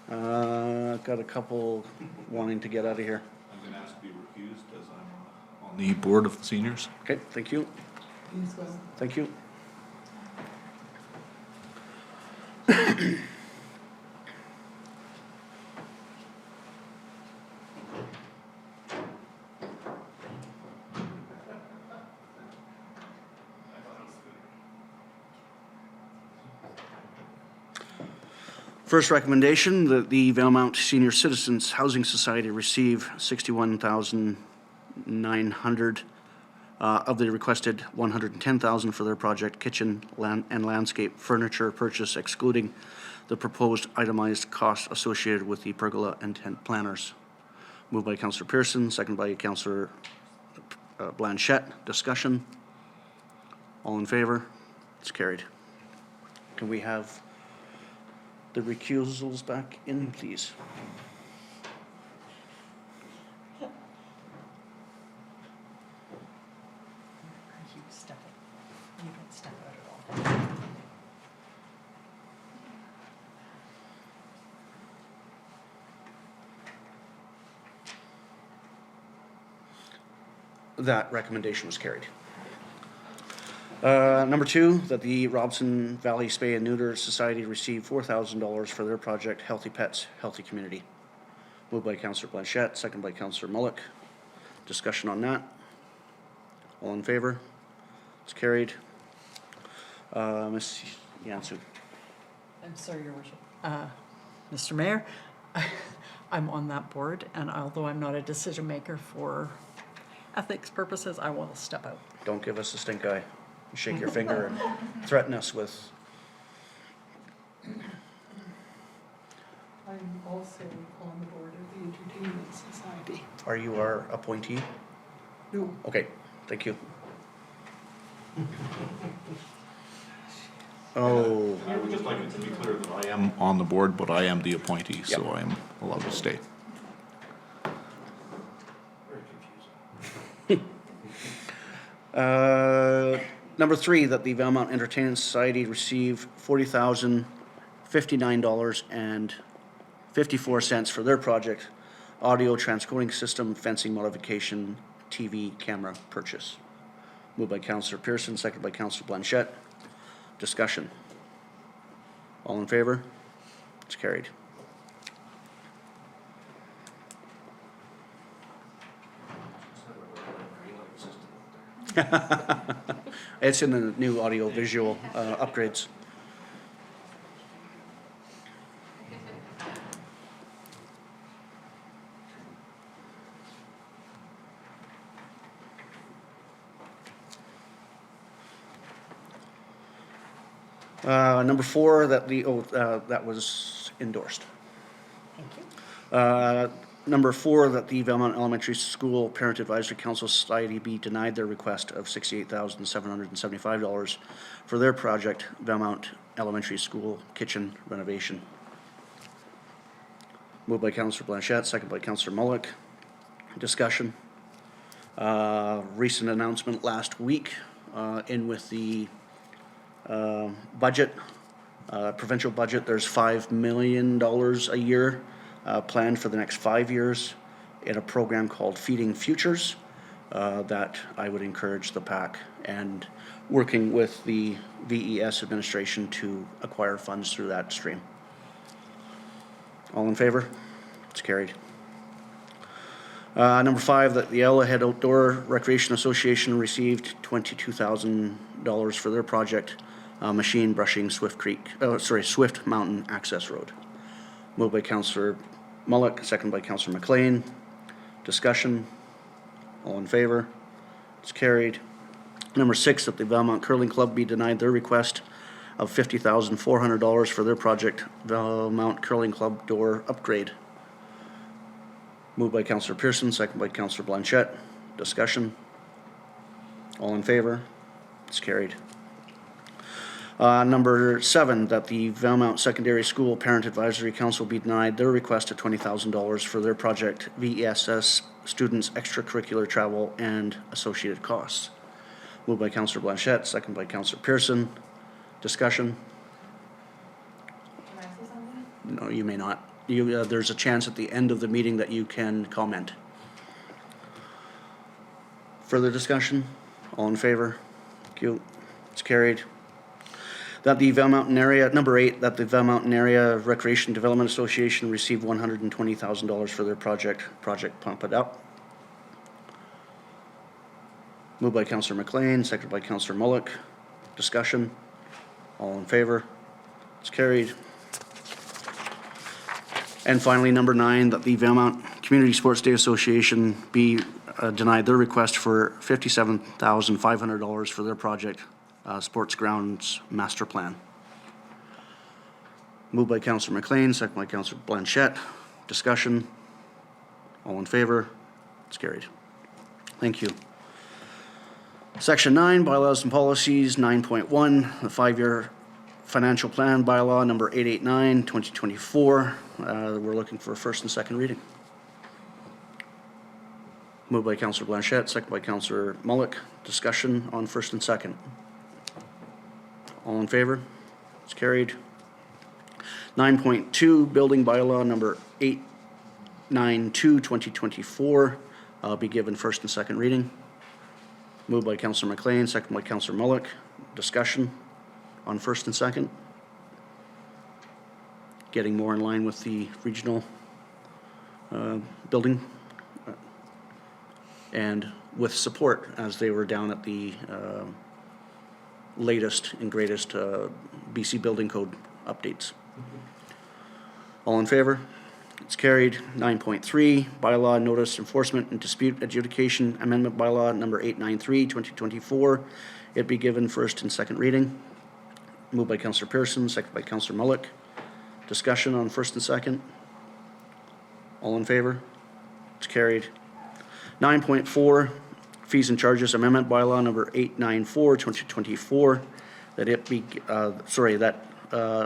Got a couple wanting to get out of here. I'm going to ask to be recused as I'm on the board of the seniors. Okay, thank you. Thank you. First recommendation, that the Valemount Senior Citizens Housing Society receive $61,900 of the requested $110,000 for their project kitchen and landscape furniture purchase, excluding the proposed itemized costs associated with the pergola and tent planners. Moved by Councillor Pearson, second by Councillor Blanchette. Discussion? All in favor? It's carried. Can we have the recusals back in, please? You step it. You don't step out at all. That recommendation was carried. Number two, that the Robson Valley Spay and Neuter Society receive $4,000 for their project Healthy Pets, Healthy Community. Moved by Councillor Blanchette, second by Councillor Mulyk. Discussion on that? All in favor? It's carried. Ms. Yanciw. I'm sorry, Your Worship. Mr. Mayor, I'm on that board, and although I'm not a decision maker for ethics purposes, I will step out. Don't give us a stink eye. Shake your finger and threaten us with. I'm also on the board of the Entertainment Society. Are you our appointee? No. Okay, thank you. Oh, I would just like it to be clear that I am on the board, but I am the appointee, so Yep. I am allowed to stay. Number three, that the Valemount Entertainment Society receive $40,059.54 for their project, audio transcoding system, fencing modification, TV camera purchase. Moved by Councillor Pearson, second by Councillor Blanchette. Discussion. All in favor? It's carried. It's in the new audio visual upgrades. Number four, that that was endorsed. Thank you. Number four, that the Valemount Elementary School Parent Advisory Council Society be denied their request of $68,775 for their project, Valemount Elementary School kitchen renovation. Moved by Councillor Blanchette, second by Councillor Mulyk. Discussion. Recent announcement last week, in with the budget, provincial budget, there's $5 million a year planned for the next 5 years in a program called Feeding Futures that I would encourage the PAC and working with the VES administration to acquire funds through that stream. All in favor? It's carried. Number 5, that the Yellowhead Outdoor Recreation Association received $22,000 for their project, machine brushing Swift Mountain Access Road. Moved by Councillor Mulyk, second by Councillor MacLean. Discussion. All in favor? It's carried. Number 6, that the Valemount Curling Club be denied their request of $50,400 for their project, Valemount Curling Club door upgrade. Moved by Councillor Pearson, second by Councillor Blanchette. Discussion. All in favor? It's carried. Number 7, that the Valemount Secondary School Parent Advisory Council be denied their request of $20,000 for their project VESS students' extracurricular travel and associated costs. Moved by Councillor Blanchette, second by Councillor Pearson. Discussion. Can I say something? No, you may not. There's a chance at the end of the meeting that you can comment. Further discussion? All in favor? Thank you. It's carried. That the Valemount area, number 8, that the Valemount Area Recreation Development Association receive $120,000 for their project Pump It Up. Moved by Councillor MacLean, seconded by Councillor Mulyk. Discussion. All in favor? It's carried. And finally, number 9, that the Valemount Community Sports Day Association be denied their request for $57,500 for their project, Sports Grounds Master Plan. Moved by Councillor MacLean, second by Councillor Blanchette. Discussion. All in favor? It's carried. Thank you. Section 9, Bylaws and Policies, 9.1, the 5-year financial plan bylaw number 889, 2024. We're looking for a first and second reading. Moved by Councillor Blanchette, second by Councillor Mulyk. Discussion on first and second. All in favor? It's carried. 9.2, building bylaw number 892, 2024. Be given first and second reading. Moved by Councillor MacLean, second by Councillor Mulyk. Discussion on first and second. Getting more in line with the regional building and with support as they were down at the latest and greatest BC Building Code updates. All in favor? It's carried. 9.3, bylaw notice enforcement and dispute adjudication amendment bylaw number 893, 2024. It be given first and second reading. Moved by Councillor Pearson, second by Councillor Mulyk. Discussion on first and second. All in favor? It's carried. 9.4, fees and charges amendment bylaw number 894, 2024. That it be,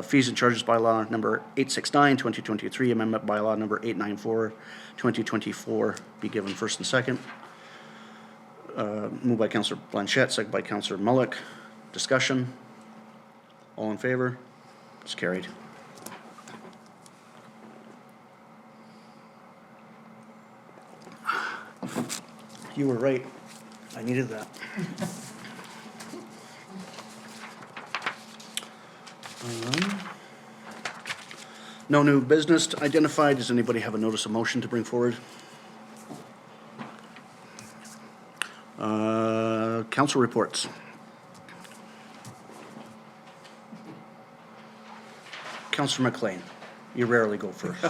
fees and charges bylaw number 869, 2023, amendment bylaw number 894, 2024 be given first and second. Moved by Councillor Blanchette, second by Councillor Mulyk. Discussion. All in favor? It's carried. You were right. I needed that. No new business identified. Does anybody have a notice of motion to bring forward? Council reports. Councillor MacLean, you rarely go first.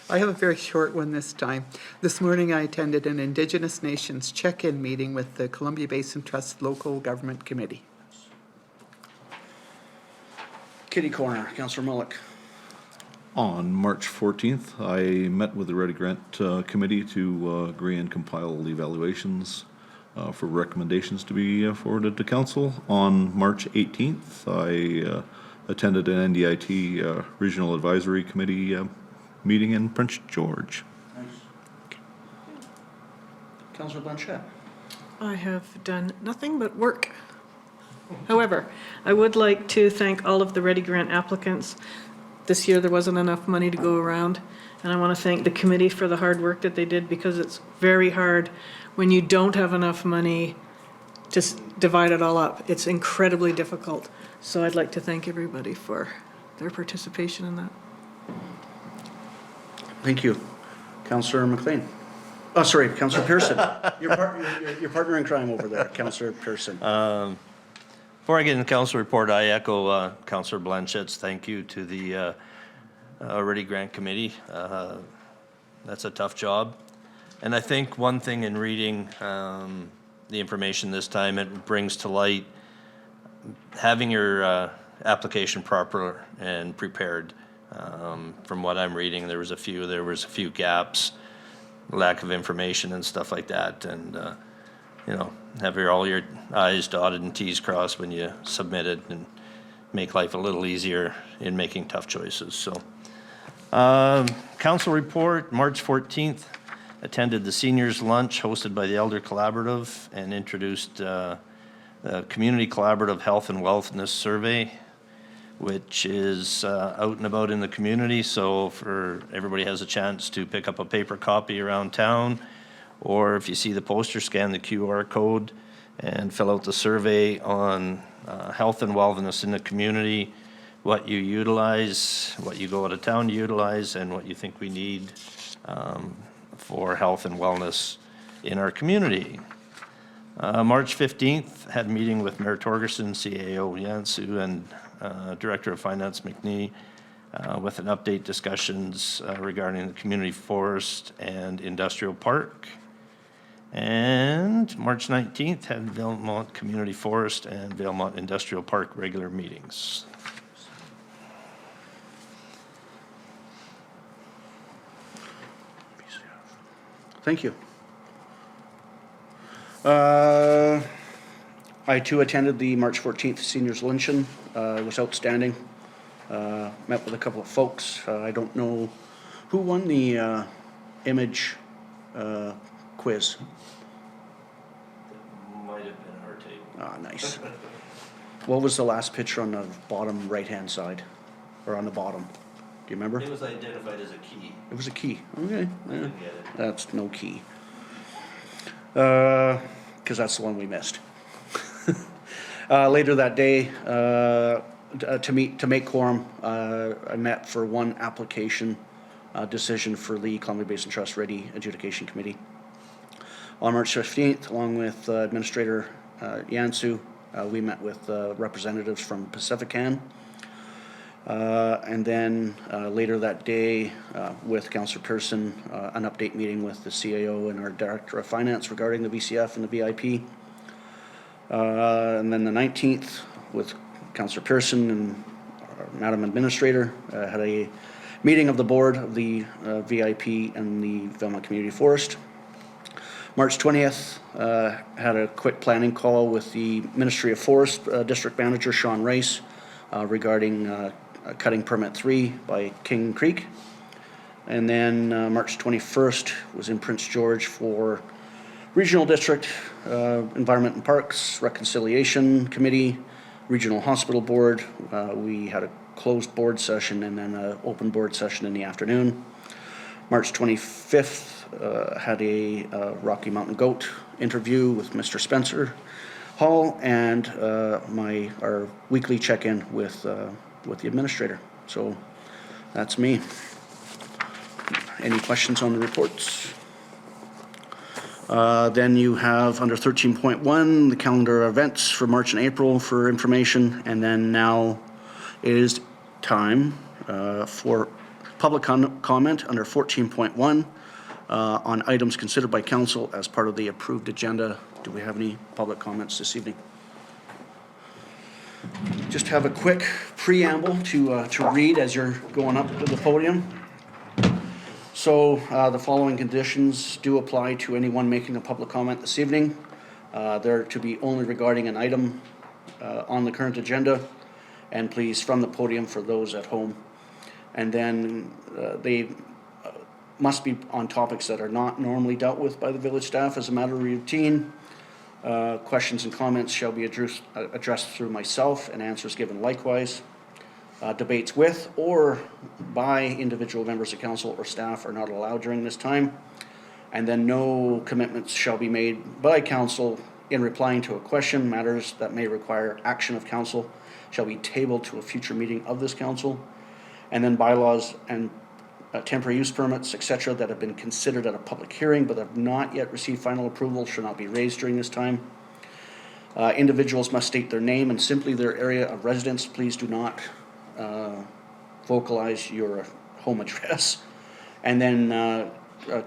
I have a very short one this time. This morning I attended an Indigenous Nations check-in meeting with the Columbia Basin Trust Local Government Committee. Kitty Corner, Councillor Mulyk. On March 14th, I met with the Ready Grant Committee to agree and compile evaluations for recommendations to be forwarded to Council. On March 18th, I attended an NDIT Regional Advisory Committee meeting in Prince George. Councillor Blanchette. I have done nothing but work. However, I would like to thank all of the Ready Grant applicants. This year, there wasn't enough money to go around, and I want to thank the committee for the hard work that they did, because it's very hard when you don't have enough money to divide it all up. It's incredibly difficult. So I'd like to thank everybody for their participation in that. Thank you. Councillor MacLean. Oh, sorry, Councillor Pearson. Your partner in crime over there, Councillor Pearson. Before I get into council report, I echo Councillor Blanchette's thank you to the Ready Grant Committee. That's a tough job. And I think one thing in reading the information this time, it brings to light having your application proper and prepared. From what I'm reading, there was a few gaps, lack of information and stuff like that, and you know, have all your I's dotted and T's crossed when you submit it, and make life a little easier in making tough choices. So, council report, March 14th, attended the seniors lunch hosted by the Elder Collaborative and introduced the Community Collaborative Health and Wellness Survey, which is out and about in the community. So for everybody has a chance to pick up a paper copy around town, or if you see the poster, scan the QR code and fill out the survey on health and wellness in the community, what you utilize, what you go out of town to utilize, and what you think we need for health and wellness in our community. March 15th, had a meeting with Mayor Torgerson, CAO Yanciw, and Director of Finance McNee with an update discussions regarding the community forest and industrial park. And March 19th, had Valemount Community Forest and Valemount Industrial Park regular meetings. Thank you. I too attended the March 14th seniors luncheon. It was outstanding. Met with a couple of folks. I don't know who won the image quiz. Might have been our table. Ah, nice. What was the last picture on the bottom right-hand side, or on the bottom? Do you remember? It was identified as a key. It was a key. Okay. I Yeah. didn't get it. That's no key. Because that's the one we missed. Later that day, to make quorum, I met for one application decision for the Columbia Basin Trust Ready Adjudication Committee. On March 15th, along with Administrator Yanciw, we met with representatives from Pacifican. And then later that day, with Councillor Pearson, an update meeting with the CAO and our Director of Finance regarding the VCF and the VIP. And then the 19th, with Councillor Pearson and Madam Administrator, had a meeting of the board of the VIP and the Valemount Community Forest. March 20th, had a quick planning call with the Ministry of Forest District Manager Sean Rice regarding cutting permit 3 by King Creek. And then March 21st was in Prince George for Regional District, Environment and Parks, Reconciliation Committee, Regional Hospital Board. We had a closed board session and then an open board session in the afternoon. March 25th, had a Rocky Mountain Goat interview with Mr. Spencer Hall and our weekly check-in with the administrator. So that's me. Any questions on the reports? Then you have under 13.1 the calendar of events for March and April for information, and then now is time for public comment under 14.1 on items considered by council as part of the approved agenda. Do we have any public comments this evening? Just have a quick preamble to read as you're going up to the podium. So the following conditions do apply to anyone making a public comment this evening. They're to be only regarding an item on the current agenda, and please from the podium for those at home. And then they must be on topics that are not normally dealt with by the village staff as a matter of routine. Questions and comments shall be addressed through myself and answers given likewise. Debates with or by individual members of council or staff are not allowed during this time. And then no commitments shall be made by council in replying to a question. Matters that may require action of council shall be tabled to a future meeting of this council. And then bylaws and temporary use permits, etc., that have been considered at a public hearing but have not yet received final approval should not be raised during this time. Individuals must state their name and simply their area of residence. Please do not vocalize your home address. And then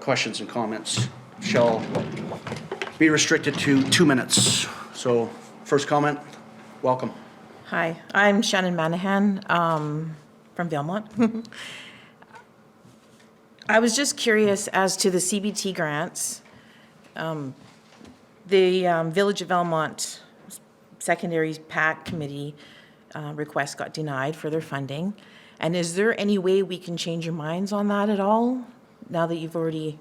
questions and comments shall be restricted to 2 minutes. So first comment, welcome. Hi, I'm Shannon Manahan from Valemount. I was just curious as to the CBT grants. The Village of Valemount Secondary PAC Committee request got denied for their funding. And is there any way we can change your minds on that at all, now that you've already?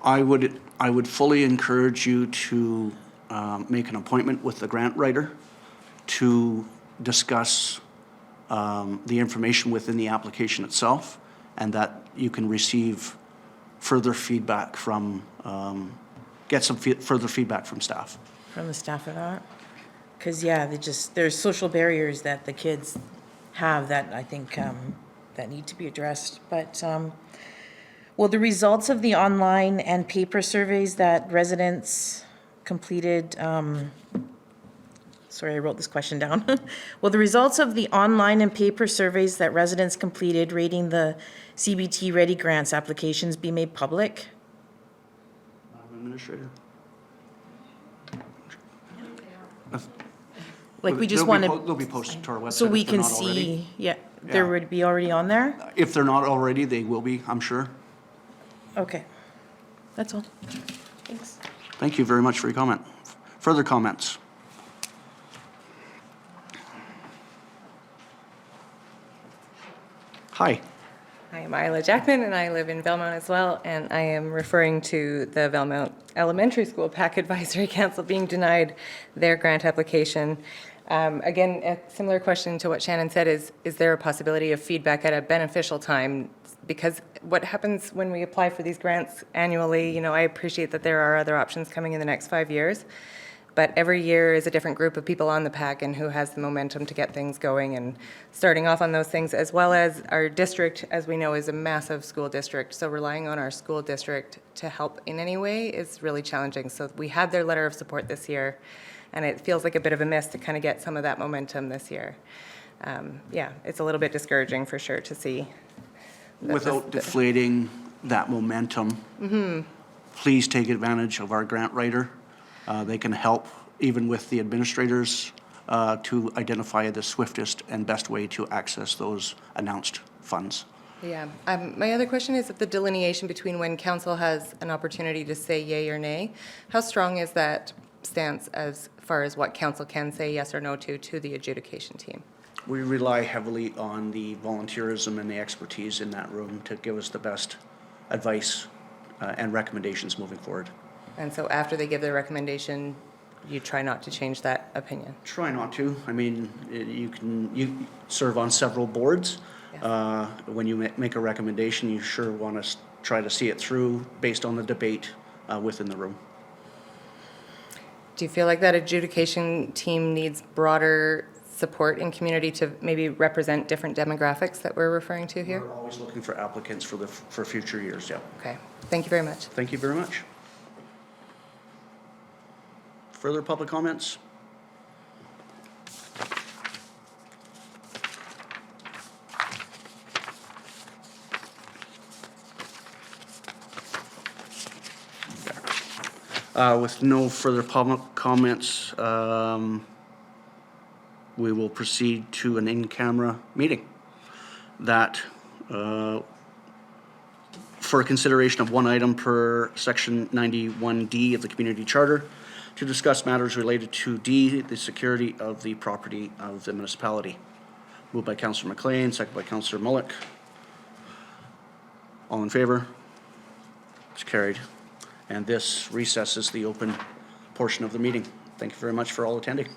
I would fully encourage you to make an appointment with the grant writer to discuss the information within the application itself, and that you can receive further feedback from, get some further feedback from staff. From the staff of that? Because, yeah, there's social barriers that the kids have that I think that need to be addressed. But will the results of the online and paper surveys that residents completed, sorry, I wrote this question down. Will the results of the online and paper surveys that residents completed rating the CBT Ready Grants applications be made public? Madam Administrator. Like, we just want to, They'll be posted to our website. so we if they're can not already. see, yeah, there Yeah. would be already on there? If they're not already, they will be, I'm sure. Okay, that's all. Thanks. Thank you very much for your comment. Further comments? Hi. Hi, I'm Isla Jackman, and I live in Valemount as well, and I am referring to the Valemount Elementary School PAC Advisory Council being denied their grant application. Again, a similar question to what Shannon said is there a possibility of feedback at a beneficial time? Because what happens when we apply for these grants annually, I appreciate that there are other options coming in the next 5 years, but every year is a different group of people on the PAC and who has the momentum to get things going and starting off on those things, as well as our district, as we know, is a massive school district. So relying on our school district to help in any way is really challenging. So we had their letter of support this year, and it feels like a bit of a miss to kind of get some of that momentum this year. Yeah, it's a little bit discouraging for sure to see. Without deflating that momentum, please take advantage of our grant writer. They can help, even with the administrators, to identify the swiftest and best way to access those announced funds. Yeah. My other question is the delineation between when council has an opportunity to say yay or nay. How strong is that stance as far as what council can say yes or no to the adjudication team? We rely heavily on the volunteerism and the expertise in that room to give us the best advice and recommendations moving forward. And so after they give their recommendation, you try not to change that opinion? Try not to. I mean, you serve on several boards. Yes. When you make a recommendation, you sure want to try to see it through based on the debate within the room. Do you feel like that adjudication team needs broader support in community to maybe represent different demographics that we're referring to here? We're always looking for applicants for future years, yeah. Okay. Thank you very much. Thank you very much. Further public comments? With no further public comments, we will proceed to an in-camera meeting. That, for consideration of one item per section 91D of the Community Charter, to discuss matters related to D, the security of the property of the municipality. Moved by Councillor MacLean, second by Councillor Mulyk. All in favor? It's carried. And this recesses the open portion of the meeting. Thank you very much for all attending.